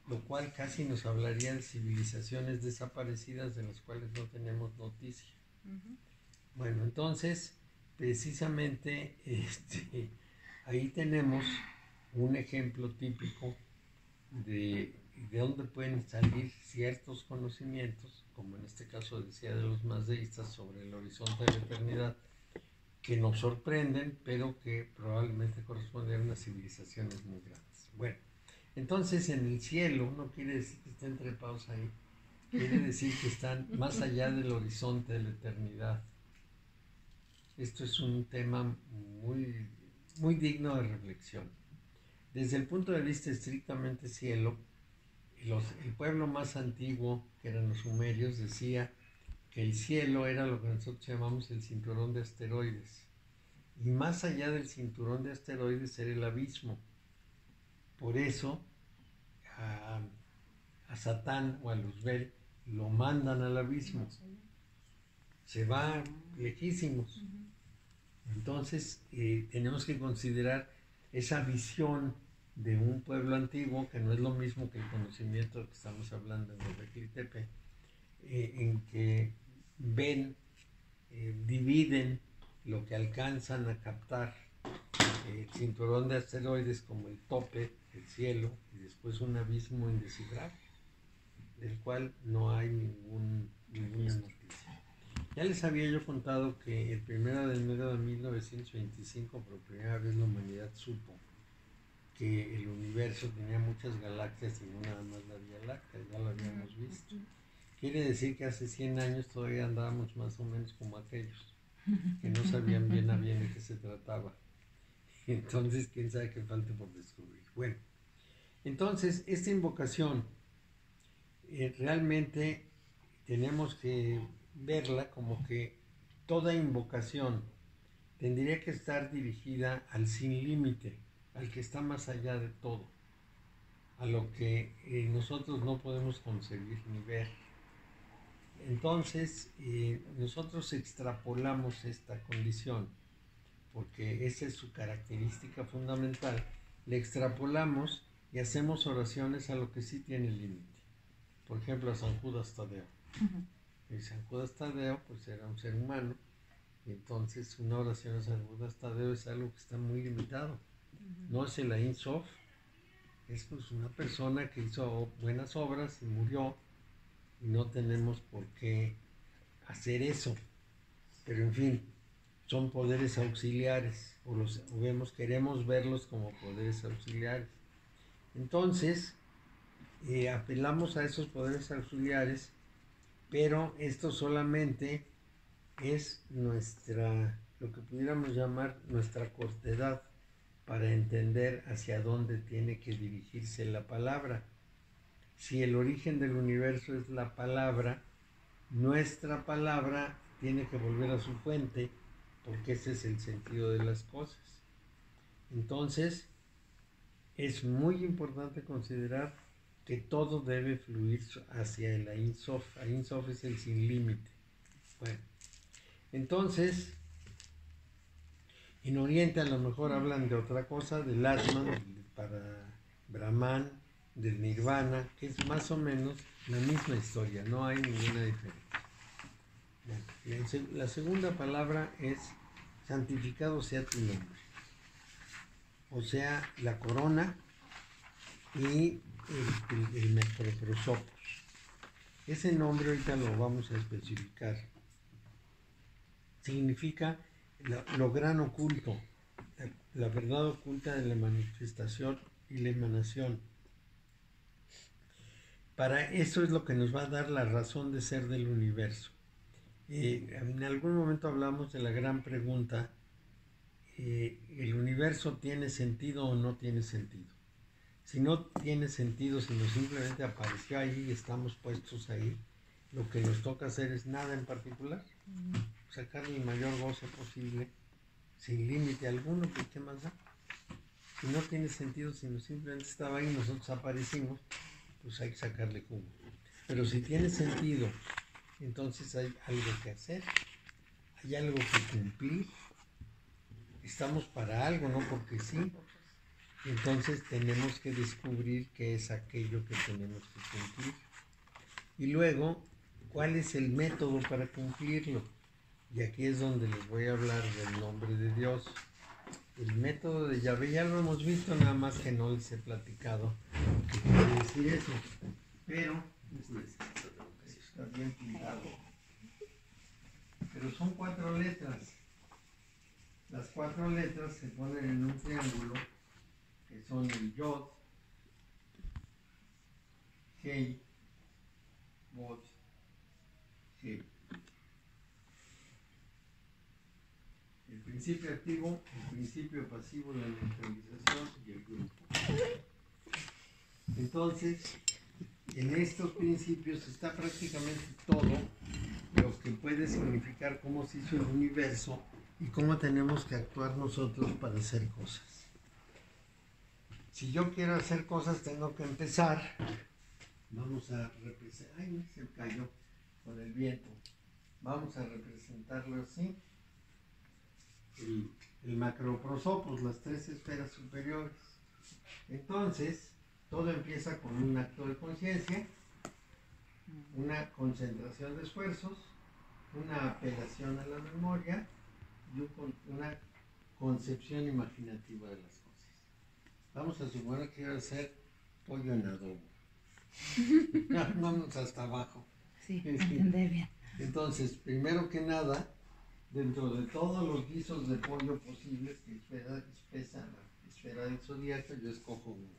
lo cual casi nos hablaría de civilizaciones desaparecidas de las cuales no tenemos noticia. Bueno, entonces, precisamente, ahí tenemos un ejemplo típico de dónde pueden salir ciertos conocimientos, como en este caso decía de los mazdeístas, sobre el horizonte de la eternidad, que nos sorprenden, pero que probablemente corresponden a unas civilizaciones muy grandes. Bueno, entonces en el cielo no quiere decir que estén trepados ahí, quiere decir que están más allá del horizonte de la eternidad. Esto es un tema muy, muy digno de reflexión. Desde el punto de vista estrictamente cielo, el pueblo más antiguo, que eran los sumerios, decía que el cielo era lo que nosotros llamamos el cinturón de asteroides. Y más allá del cinturón de asteroides era el abismo. Por eso a Satán o a Luzbel lo mandan al abismo. Se va lejísimos. Entonces tenemos que considerar esa visión de un pueblo antiguo, que no es lo mismo que el conocimiento que estamos hablando en Göbekli Tepe, en que ven, dividen lo que alcanzan a captar, el cinturón de asteroides como el tope, el cielo, y después un abismo indescifrable, del cual no hay ninguna noticia. Ya les había yo contado que el 1 de enero de 1925, por primera vez la humanidad supo que el universo tenía muchas galaxias y no nada más la Vía Láctea, ya lo habíamos visto. Quiere decir que hace 100 años todavía andábamos más o menos como aquellos, que no sabían bien a bien de qué se trataba. Entonces, quién sabe qué falta por descubrir. Bueno, entonces, esta invocación realmente tenemos que verla como que toda invocación tendría que estar dirigida al sin límite, al que está más allá de todo, a lo que nosotros no podemos concebir ni ver. Entonces, nosotros extrapolamos esta condición, porque esa es su característica fundamental, le extrapolamos y hacemos oraciones a lo que sí tiene límite. Por ejemplo, a San Judas Tadeo. Y San Judas Tadeo, pues era un ser humano, y entonces una oración a San Judas Tadeo es algo que está muy limitado. No es el Ein Sof, es pues una persona que hizo buenas obras y murió, y no tenemos por qué hacer eso. Pero en fin, son poderes auxiliares, queremos verlos como poderes auxiliares. Entonces, apelamos a esos poderes auxiliares, pero esto solamente es lo que pudiéramos llamar nuestra cortedad para entender hacia dónde tiene que dirigirse la palabra. Si el origen del universo es la palabra, nuestra palabra tiene que volver a su fuente, porque ese es el sentido de las cosas. Entonces, es muy importante considerar que todo debe fluir hacia el Ein Sof. Ein Sof es el sin límite. Bueno, entonces, en Oriente a lo mejor hablan de otra cosa, del Atman, para Brahman, del Nirvana, que es más o menos la misma historia, no hay ninguna diferencia. Bueno, la segunda palabra es santificado sea tu nombre, o sea, la corona y el Mecroprosopos. Ese nombre ahorita lo vamos a especificar. Significa lo gran oculto, la verdad oculta de la manifestación y la emanación. Para eso es lo que nos va a dar la razón de ser del universo. En algún momento hablamos de la gran pregunta, ¿el universo tiene sentido o no tiene sentido? Si no tiene sentido, sino simplemente apareció ahí y estamos puestos ahí, lo que nos toca hacer es nada en particular, sacarle el mayor goce posible, sin límite alguno, pues ¿qué más da? Si no tiene sentido, sino simplemente estaba ahí y nosotros aparecimos, pues hay que sacarle jugo. Pero si tiene sentido, entonces hay algo que hacer, hay algo que cumplir, estamos para algo, no porque sí. Entonces tenemos que descubrir qué es aquello que tenemos que cumplir. Y luego, ¿cuál es el método para cumplirlo? Y aquí es donde les voy a hablar del nombre de Dios. El método de Yahvé ya lo hemos visto, nada más que no les he platicado qué quiere decir eso. Pero está bien pintado. Pero son 4 letras. Las 4 letras se ponen en un triángulo, que son el Yod, Hei, Vod, Hei. El principio activo, el principio pasivo, la neutralización y el grupo. Entonces, en estos principios está prácticamente todo lo que puede significar cómo se hizo el universo y cómo tenemos que actuar nosotros para hacer cosas. Si yo quiero hacer cosas, tengo que empezar. Vamos a representar. Ay, se cayó con el viento. Vamos a representarlo así. El macroprosopos, las tres esferas superiores. Entonces, todo empieza con un acto de conciencia, una concentración de esfuerzos, una apelación a la memoria y una concepción imaginativa de las cosas. Vamos a suponer que quiero hacer pollo en adobo. Vamos hasta abajo. Sí, entender bien. Entonces, primero que nada, dentro de todos los guisos de pollo posibles que expresa la esfera del zodiaco, yo escojo uno,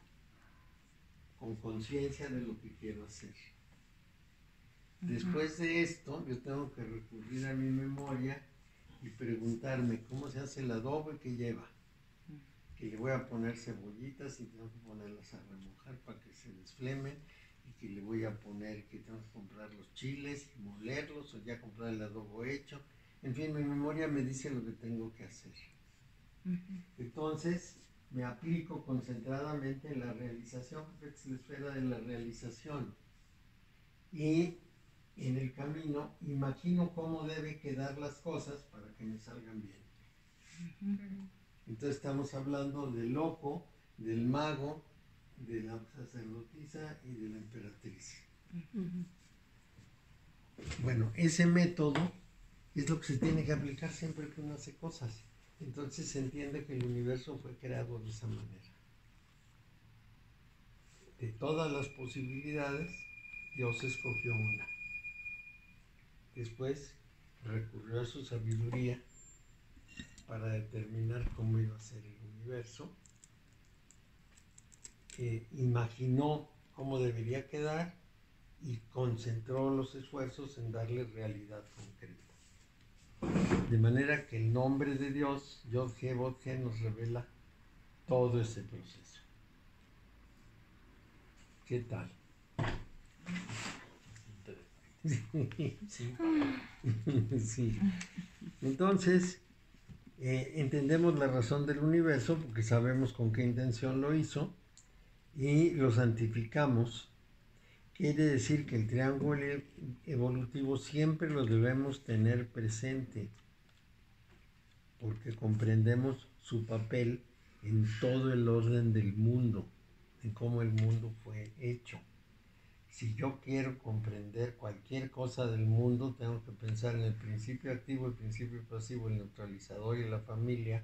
con conciencia de lo que quiero hacer. Después de esto, yo tengo que recurrir a mi memoria y preguntarme cómo se hace el adobo y qué lleva. Que le voy a poner cebollitas y tengo que ponerlas a remojar para que se desflemen, y que le voy a poner que tengo que comprar los chiles y molerlos, o ya comprar el adobo hecho. En fin, mi memoria me dice lo que tengo que hacer. Entonces, me aplico concentradamente en la realización, porque es la esfera de la realización. Y en el camino imagino cómo deben quedar las cosas para que me salgan bien. Entonces estamos hablando del loco, del mago, de la sacerdotisa y de la emperatriz. Bueno, ese método es lo que se tiene que aplicar siempre que uno hace cosas. Entonces se entiende que el universo fue creado de esa manera. De todas las posibilidades, Dios escogió una. Después recurrió a su sabiduría para determinar cómo iba a ser el universo. Imaginó cómo debería quedar y concentró los esfuerzos en darle realidad concreta. De manera que el nombre de Dios, Yod-He-Vod-He, nos revela todo ese proceso. ¿Qué tal? Sí. Sí. Entonces, entendemos la razón del universo porque sabemos con qué intención lo hizo y lo santificamos. Quiere decir que el triángulo evolutivo siempre lo debemos tener presente porque comprendemos su papel en todo el orden del mundo, en cómo el mundo fue hecho. Si yo quiero comprender cualquier cosa del mundo, tengo que pensar en el principio activo, el principio pasivo, el neutralizador y la familia,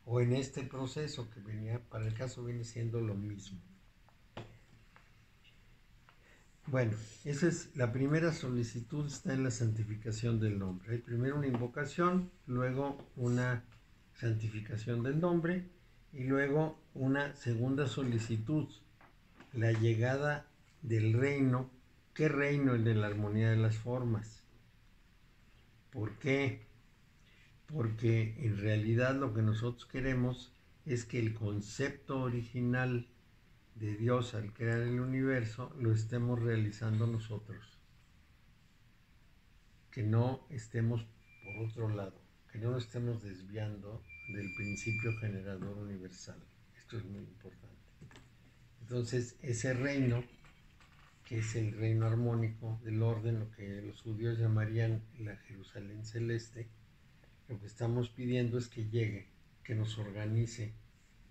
o en este proceso que para el caso viene siendo lo mismo. Bueno, esa es la primera solicitud, está en la santificación del nombre. Hay primero una invocación, luego una santificación del nombre y luego una segunda solicitud, la llegada del reino. ¿Qué reino? El de la armonía de las formas. ¿Por qué? Porque en realidad lo que nosotros queremos es que el concepto original de Dios al crear el universo lo estemos realizando nosotros. Que no estemos por otro lado, que no nos estemos desviando del principio generador universal. Esto es muy importante. Entonces, ese reino, que es el reino armónico del orden, lo que los judíos llamarían la Jerusalén celeste, lo que estamos pidiendo es que llegue, que nos organice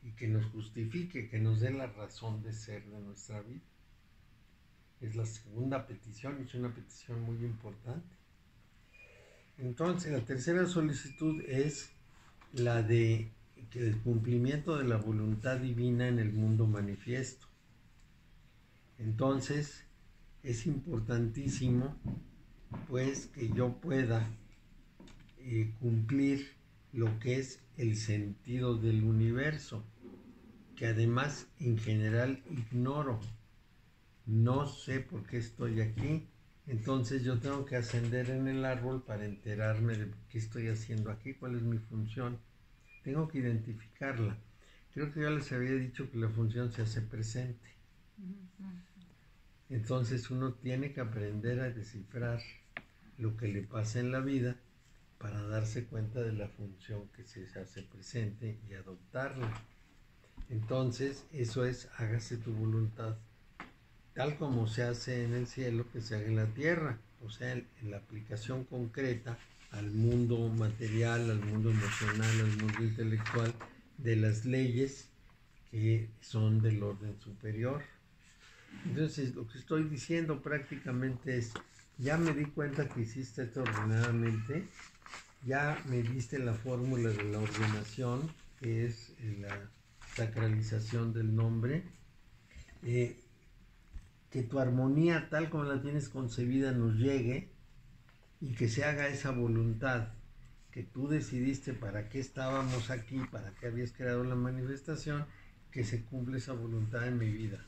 y que nos justifique, que nos dé la razón de ser de nuestra vida. Es la segunda petición, es una petición muy importante. Entonces, la tercera solicitud es la de que el cumplimiento de la voluntad divina en el mundo manifiesto. Entonces, es importantísimo, pues, que yo pueda cumplir lo que es el sentido del universo, que además en general ignoro. No sé por qué estoy aquí, entonces yo tengo que ascender en el árbol para enterarme de qué estoy haciendo aquí, cuál es mi función. Tengo que identificarla. Creo que ya les había dicho que la función se hace presente. Entonces uno tiene que aprender a descifrar lo que le pasa en la vida para darse cuenta de la función que se hace presente y adoptarla. Entonces, eso es, hágase tu voluntad, tal como se hace en el cielo, que se haga en la tierra, o sea, en la aplicación concreta al mundo material, al mundo emocional, al mundo intelectual, de las leyes que son del orden superior. Entonces, lo que estoy diciendo prácticamente es, ya me di cuenta que hiciste esto ordenadamente, ya me diste la fórmula de la ordenación, que es la sacralización del nombre, que tu armonía tal como la tienes concebida nos llegue y que se haga esa voluntad que tú decidiste para qué estábamos aquí, para qué habías creado la manifestación, que se cumpla esa voluntad en mi vida,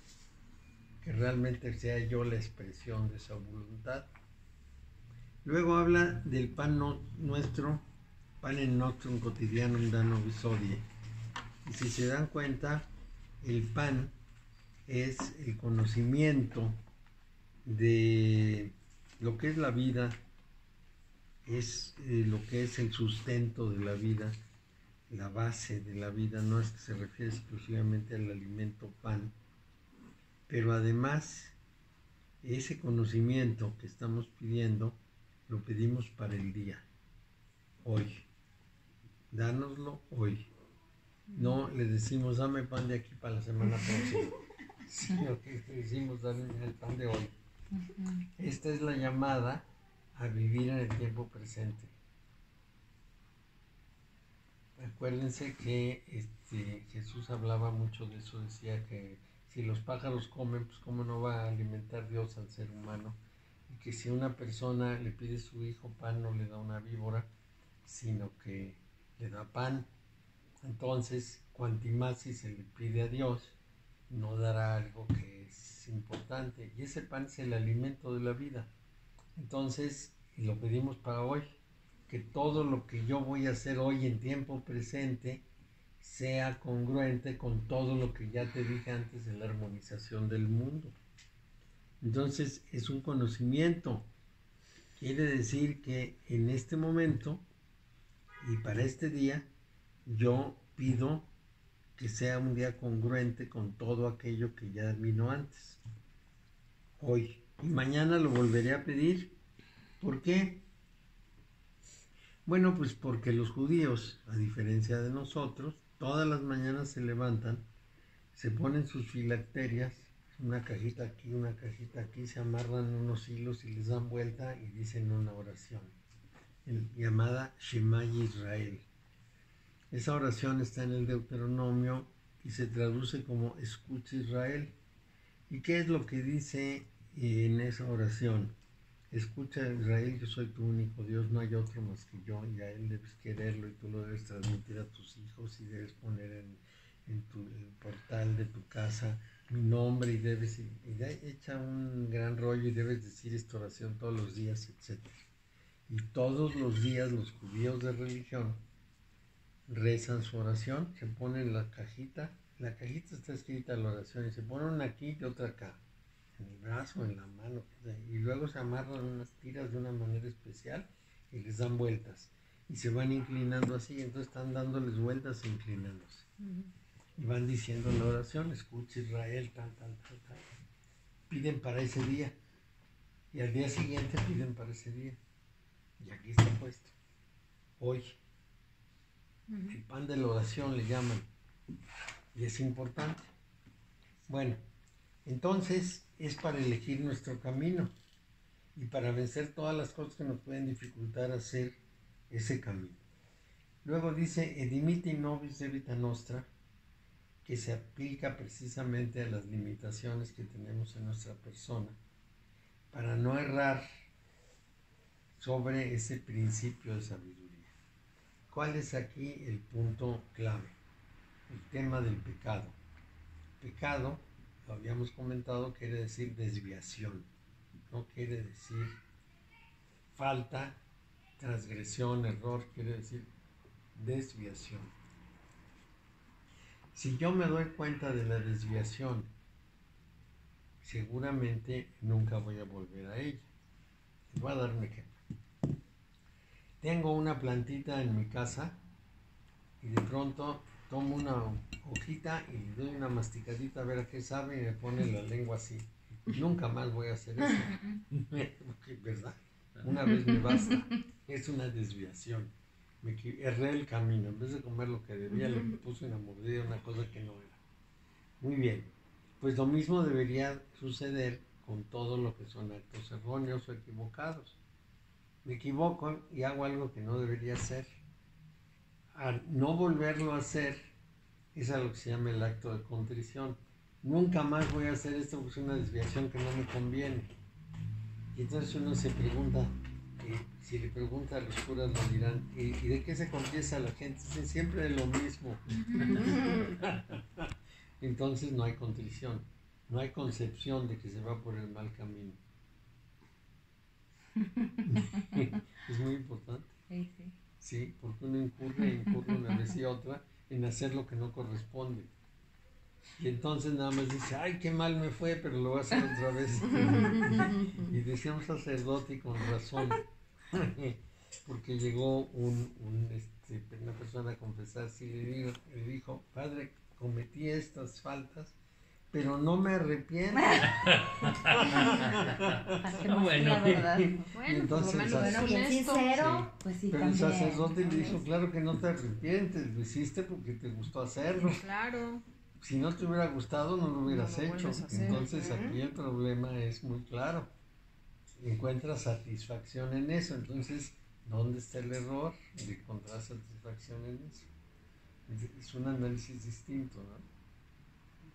que realmente sea yo la expresión de esa voluntad. Luego habla del pan nuestro, panem nostrum quotidianum da nobis hodie. Y si se dan cuenta, el pan es el conocimiento de lo que es la vida, es lo que es el sustento de la vida, la base de la vida. No es que se refiere exclusivamente al alimento pan, pero además ese conocimiento que estamos pidiendo lo pedimos para el día, hoy. Dánoslo hoy. No le decimos, dame pan de aquí para la semana próxima, sino que decimos, dame el pan de hoy. Esta es la llamada a vivir en el tiempo presente. Acuérdense que Jesús hablaba mucho de eso, decía que si los pájaros comen, pues cómo no va a alimentar Dios al ser humano, y que si una persona le pide a su hijo pan, no le da una víbora, sino que le da pan. Entonces, cuanti más si se le pide a Dios, no dará algo que es importante, y ese pan es el alimento de la vida. Entonces, y lo pedimos para hoy, que todo lo que yo voy a hacer hoy en tiempo presente sea congruente con todo lo que ya te dije antes de la armonización del mundo. Entonces, es un conocimiento. Quiere decir que en este momento y para este día, yo pido que sea un día congruente con todo aquello que ya vino antes, hoy. Y mañana lo volveré a pedir. ¿Por qué? Bueno, pues porque los judíos, a diferencia de nosotros, todas las mañanas se levantan, se ponen sus filacterias, una cajita aquí, se amarran unos hilos y les dan vuelta y dicen una oración, llamada Shema Israel. Esa oración está en el Deuteronomio y se traduce como escucha Israel. ¿Y qué es lo que dice en esa oración? Escucha Israel, yo soy tu único Dios, no hay otro más que yo, y a él debes quererlo y tú lo debes transmitir a tus hijos y debes poner en tu portal de tu casa mi nombre y echa un gran rollo y debes decir esta oración todos los días, etc. Y todos los días los judíos de religión rezan su oración, se ponen la cajita está escrita la oración y se pone una aquí y otra acá, en el brazo, en la mano, y luego se amarran unas tiras de una manera especial y les dan vueltas y se van inclinando así, entonces están dándoles vueltas e inclinándose. Y van diciendo la oración, escucha Israel, tal. Piden para ese día y al día siguiente piden para ese día. Y aquí está puesto, hoy. El pan de la oración le llaman. Y es importante. Bueno, entonces es para elegir nuestro camino y para vencer todas las cosas que nos pueden dificultar hacer ese camino. Luego dice, edimite nobis debita nostra, que se aplica precisamente a las limitaciones que tenemos en nuestra persona, para no errar sobre ese principio de sabiduría. ¿Cuál es aquí el punto clave? El tema del pecado. Pecado, lo habíamos comentado, quiere decir desviación, no quiere decir falta, transgresión, error, quiere decir desviación. Si yo me doy cuenta de la desviación seguramente nunca voy a volver a ella. Les voy a dar un ejemplo. Tengo una plantita en mi casa y de pronto tomo una hojita y le doy una masticadita a ver a qué sabe y me pone la lengua así. Nunca más voy a hacer eso. Porque, ¿verdad? Una vez me basta. Es una desviación. Erré el camino. En vez de comer lo que debía, le puse una mordida, una cosa que no era. Muy bien. Pues lo mismo debería suceder con todo lo que son actos erróneos o equivocados. Me equivoco y hago algo que no debería hacer. Al no volverlo a hacer, es a lo que se llama el acto de contrición. Nunca más voy a hacer esto porque es una desviación que no me conviene. Y entonces uno se pregunta, si le pregunta a los curas lo dirán, ¿y de qué se confiesa la gente? Dicen siempre de lo mismo. Entonces no hay contrición, no hay concepción de que se va por el mal camino. Es muy importante. Sí, sí. Sí, porque uno incurre una vez y otra en hacer lo que no corresponde. Y entonces nada más dice, ay, qué mal me fue, pero lo voy a hacer otra vez. Y decía un sacerdote y con razón, porque llegó una persona a confesarse y le dijo, padre, cometí estas faltas, pero no me arrepiento. Bueno, la verdad. Bueno, entonces, por lo menos era Bien honesto. sincero, pues sí, Pero el también. sacerdote le dijo, claro que no te arrepientes, lo hiciste porque te gustó hacerlo. Claro. Si no te hubiera gustado, no lo hubieras No lo hecho. vuelves a hacer. Entonces aquí el problema es muy claro. Encuentras satisfacción en eso. Entonces, ¿dónde está el error de encontrar satisfacción en eso? Es un análisis distinto, ¿no?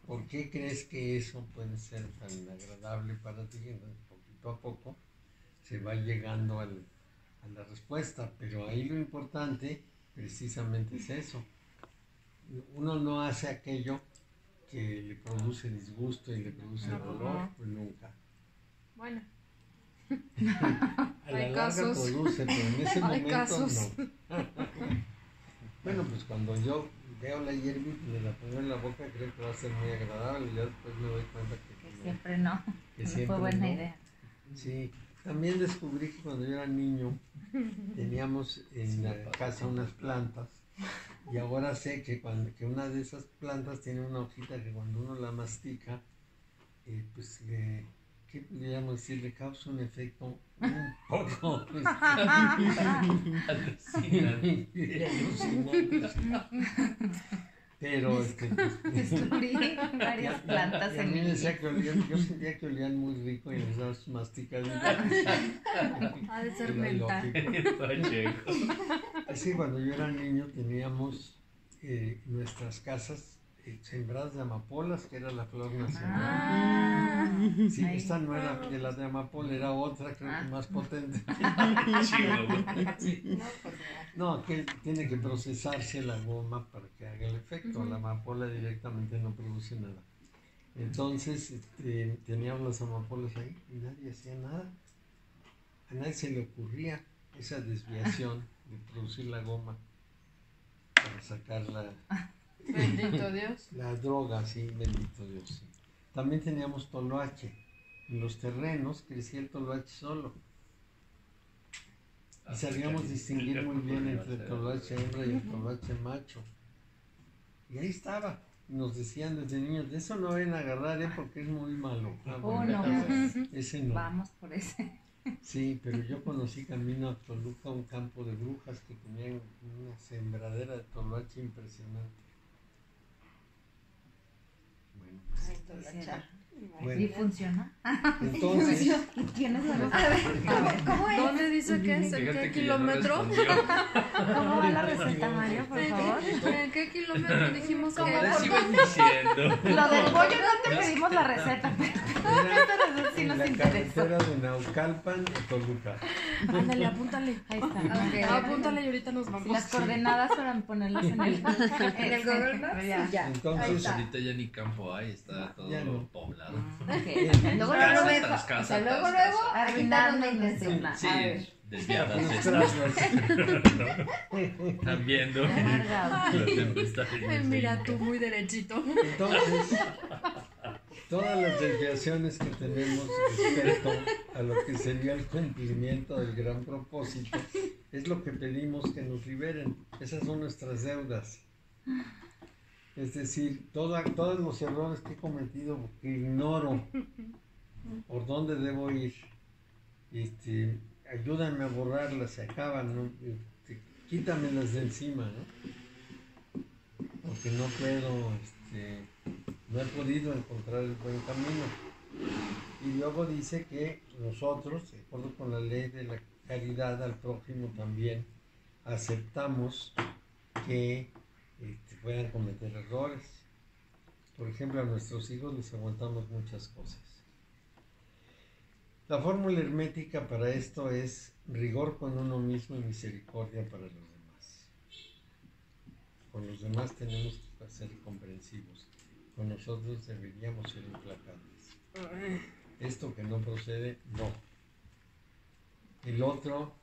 ¿Por qué crees que eso puede ser tan agradable para ti? Entonces, poquito a poco se va llegando a la respuesta. Pero ahí lo importante precisamente es eso. Uno no hace aquello que le produce disgusto y le produce dolor, pues nunca. Bueno, A la Hay larga casos. produce, pero en ese Hay momento casos. no. Bueno, pues cuando yo veo la hierbita y me la pongo en la boca, creo que va a ser muy agradable y ya después me doy cuenta Que siempre no. que No siempre fue buena no. idea. Sí, también descubrí que cuando yo era niño teníamos en la casa unas plantas y ahora sé que una de esas plantas tiene una hojita que cuando uno la mastica, pues ¿qué podríamos decir? Le causa un efecto un poco Alucinante. alucinante. Pero Descubrí varias plantas y a en mí mi me decía vida. que olían, yo sentía que olían muy rico y les das masticaditas. ha de ser Era menta. lógico. Pacheco. Es que cuando yo era niño teníamos nuestras casas sembradas de amapolas, que era la flor nacional. Ah, Sí, ahí. esta no era de las de amapola, era otra, creo que más potente. Chihuahua. Sí. No, pues No, que tiene que procesarse la goma para que haga el efecto. Ujú. La amapola directamente no produce nada. Entonces teníamos las amapolas ahí y nadie hacía nada. A nadie se le ocurría esa desviación de producir la goma para sacar bendito Dios. la droga, sí, bendito Dios. Sí. También teníamos toloache. En los terrenos crecía el toloache solo. Y sabíamos distinguir muy bien entre el toloache hembra y el toloache macho. Y ahí estaba. Nos decían desde niños, de eso no vayan a agarrar, porque es muy malo. Ah, Oh, bueno, no, pues, ese no. vamos por ese. Sí, pero yo conocí camino a Toluca un campo de brujas que tenían una sembradera de toloache impresionante. Bueno, ¿Y bueno, funciona? entonces, ¿Tienes la A ver, receta? ¿cómo es? ¿Dónde dice que es? ¿En Fíjate qué que ya no kilómetro? respondió. ¿Cómo va la receta, Mario, por favor? ¿En qué kilómetro dijimos que ¿Cómo era? Les iban diciendo. Lo del pollo no te pedimos la receta, pero era sí en nos la interesa. carretera de Naucalpan a Toluca. Ándale, apúntale. Ahí está. Apúntale y ahorita nos Sí, vamos. las coordenadas para ponerlas en el Google Maps, Ya. ya. Entonces, Ahorita ya ni campo hay, está todo Ya no. poblado. Ok. Luego Casa luego tras O casa sea, luego, tras luego, casa. arruinar la intención. Sí, A ver. desviadas. los Están trazos. viendo Amargado. la tempestad. Ay, mira tú, muy derechito. Entonces, todas las desviaciones que tenemos respecto a lo que sería el cumplimiento del gran propósito es lo que pedimos que nos liberen. Esas son nuestras deudas. Es decir, todos los errores que he cometido, que ignoro por dónde debo ir, ayúdame a borrarlas, se acaban, ¿no? Quítamelas de encima, ¿no? Porque no puedo, no he podido encontrar el buen camino. Y luego dice que nosotros, de acuerdo con la ley de la caridad al prójimo, también aceptamos que puedan cometer errores. Por ejemplo, a nuestros hijos les aguantamos muchas cosas. La fórmula hermética para esto es rigor con uno mismo y misericordia para los demás. Con los demás tenemos que ser comprensivos. Con nosotros deberíamos ser implacables. Esto que no procede, no. El otro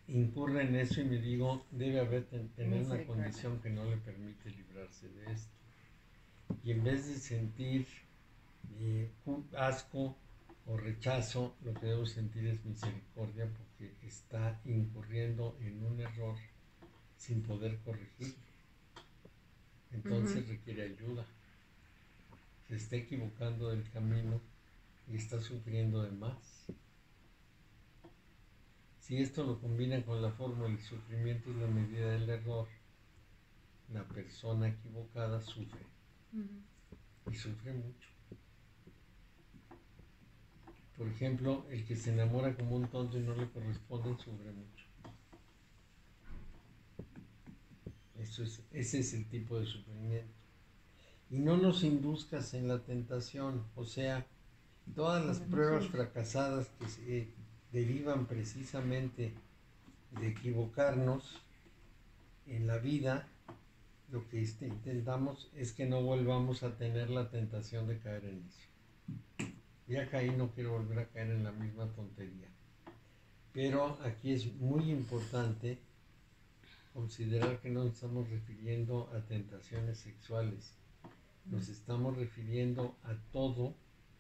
incurre en eso y me digo, debe haber tener una condición que no le permite librarse de esto. Y en vez de sentir asco o rechazo, lo que debo sentir es misericordia porque está incurriendo en un error sin poder corregirlo. Entonces requiere ayuda. Se está equivocando del camino y está sufriendo de más. Si esto lo combina con la fórmula el sufrimiento es la medida del error, la persona equivocada sufre. Y sufre mucho. Por ejemplo, el que se enamora como un tonto y no le corresponde sufre mucho. Ese es el tipo de sufrimiento. Y no nos induzcas en la tentación, o sea, todas las pruebas fracasadas que se derivan precisamente de equivocarnos en la vida, lo que intentamos es que no volvamos a tener la tentación de caer en eso. Ya caí, no quiero volver a caer en la misma tontería. Pero aquí es muy importante considerar que no nos estamos refiriendo a tentaciones sexuales. Nos estamos refiriendo a todo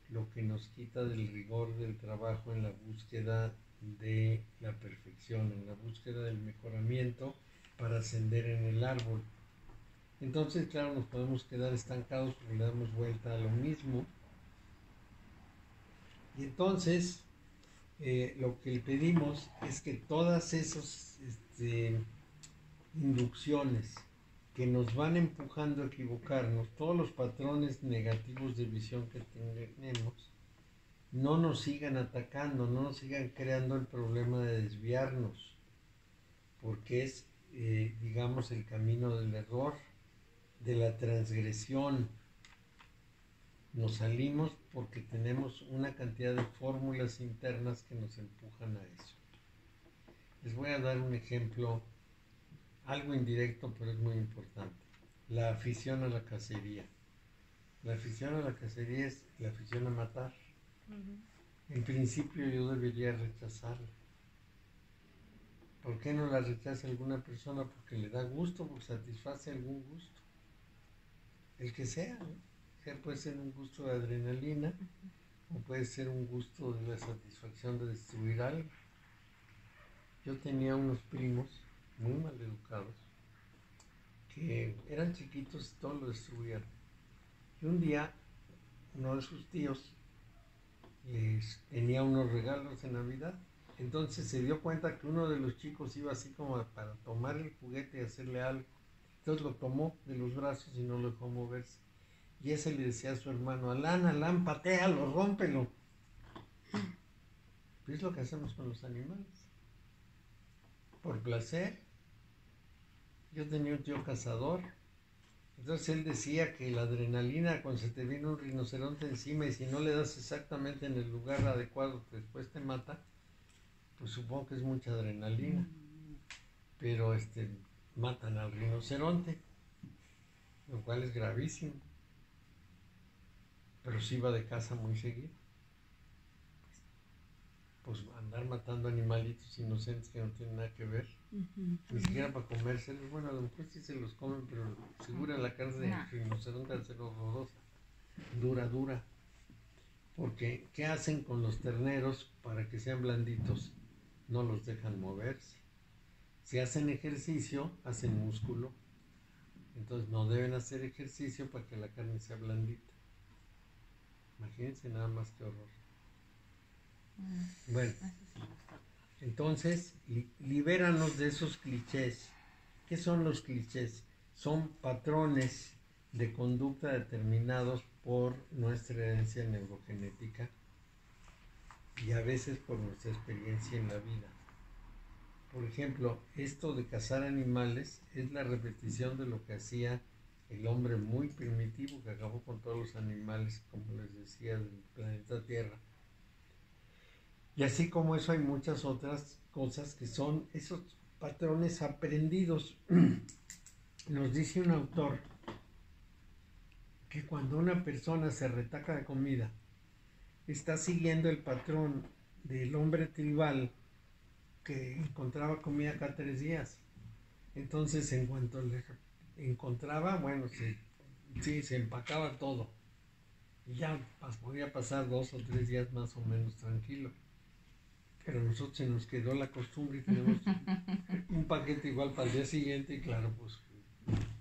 lo que nos quita del rigor del trabajo en la búsqueda de la perfección, en la búsqueda del mejoramiento para ascender en el árbol. Entonces, claro, nos podemos quedar estancados porque le damos vuelta a lo mismo. Y entonces, lo que le pedimos es que todas esas inducciones que nos van empujando a equivocarnos, todos los patrones negativos de visión que tenemos, no nos sigan atacando, no nos sigan creando el problema de desviarnos, porque es, digamos, el camino del error, de la transgresión. Nos salimos porque tenemos una cantidad de fórmulas internas que nos empujan a eso. Les voy a dar un ejemplo, algo indirecto, pero es muy importante. La afición a la cacería. La afición a la cacería es la afición a matar. En principio yo debería rechazarla. ¿Por qué no la rechaza alguna persona? Porque le da gusto, porque satisface algún gusto. El que sea, ¿no? O sea, puede ser un gusto de adrenalina o puede ser un gusto de la satisfacción de destruir algo. Yo tenía unos primos muy mal educados que eran chiquitos y todo lo destruían. Y un día uno de sus tíos les tenía unos regalos de Navidad. Entonces se dio cuenta que uno de los chicos iba así como para tomar el juguete y hacerle algo. Entonces lo tomó de los brazos y no lo dejó moverse. Y ese le decía a su hermano, Alán, patéalo, rómpelo. Pero es lo que hacemos con los animales. Por placer. Yo tenía un tío cazador. Entonces él decía que la adrenalina, cuando se te viene un rinoceronte encima y si no le das exactamente en el lugar adecuado que después te mata, pues supongo que es mucha adrenalina. Pero matan al rinoceronte, lo cual es gravísimo. Pero sí iba de caza muy seguido. Pues andar matando animalitos inocentes que no tienen nada que ver, ni siquiera para comérselos. Bueno, a lo mejor sí se los comen, pero segura la carne de rinoceronte va a ser horrorosa, dura. Porque, ¿qué hacen con los terneros para que sean blanditos? No los dejan moverse. Si hacen ejercicio, hacen músculo. Entonces no deben hacer ejercicio para que la carne sea blandita. Imagínense nada más que horror. Bueno, entonces libéranos de esos clichés. ¿Qué son los clichés? Son patrones de conducta determinados por nuestra herencia neurogenética y a veces por nuestra experiencia en la vida. Por ejemplo, esto de cazar animales es la repetición de lo que hacía el hombre muy primitivo que acabó con todos los animales, como les decía, del planeta Tierra. Y así como eso hay muchas otras cosas que son esos patrones aprendidos. Nos dice un autor que cuando una persona se retaca de comida, está siguiendo el patrón del hombre tribal que encontraba comida cada 3 días. Entonces, en cuanto le encontraba, bueno, se empacaba todo. Y ya podía pasar 2 o 3 días más o menos tranquilo. Pero a nosotros se nos quedó la costumbre y tenemos un paquete igual para el día siguiente y claro, pues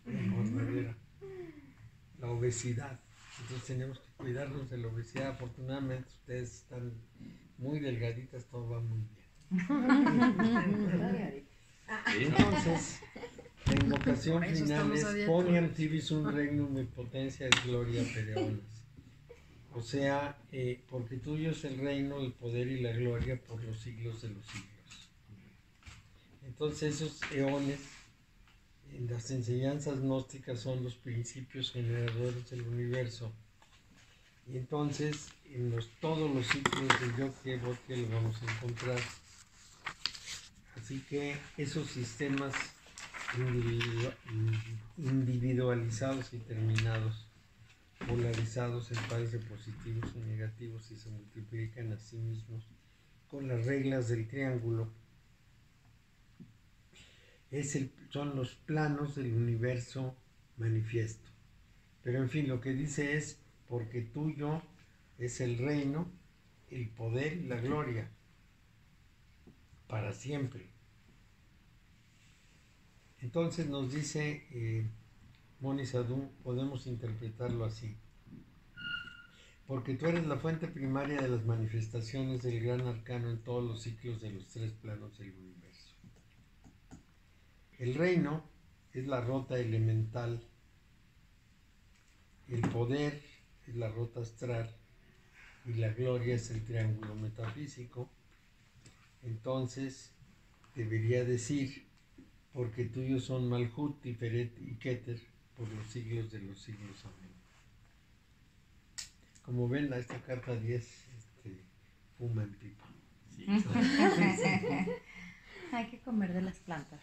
la engordadera, la obesidad. Entonces tenemos que cuidarnos de la obesidad. Afortunadamente ustedes están muy delgaditas, todo va muy bien. Entonces, la invocación final es Poniam tibis regnum et potentia et gloria pereonas. O sea, porque tuyo es el reino, el poder y la gloria por los siglos de los siglos. Entonces esos eones en las enseñanzas gnósticas son los principios generadores del universo. Y entonces en todos los ciclos del Yog-Sothoth lo vamos a encontrar. Así que esos sistemas individualizados y terminados, polarizados en pares de positivos y negativos y se multiplican a sí mismos con las reglas del triángulo, son los planos del universo manifiesto. Pero en fin, lo que dice es, porque tuyo es el reino, el poder y la gloria, para siempre. Entonces nos dice Moni Sadhu, podemos interpretarlo así. Porque tú eres la fuente primaria de las manifestaciones del gran arcano en todos los ciclos de los 3 planos del universo. El reino es la rota elemental, el poder es la rota astral y la gloria es el triángulo metafísico. Entonces debería decir, porque tuyos son Malhut, Tiferet y Keter por los siglos de los siglos. Amén. Como ven, esta carta 10 fuma en pipa. Sí, Hay que comer de las plantas.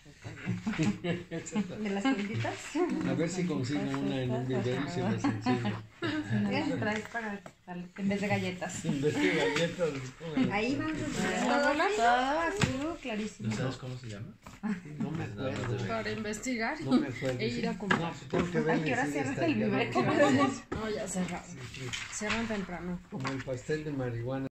¿De las plantitas? A ver si consigo una en un video y se las enseño. ¿Qué traes para en vez de galletas? En vez de galletas. Ahí vamos a Todo azul, clarísimo. ¿No sabes cómo se llama? No me acuerdo. Para investigar No me acuerdo. e ir a comprar. No, pues tengo que ver. ¿A qué hora cierra el vivero? No, ya cerraron. Sí, sí. Cierran temprano. Como el pastel de marihuana.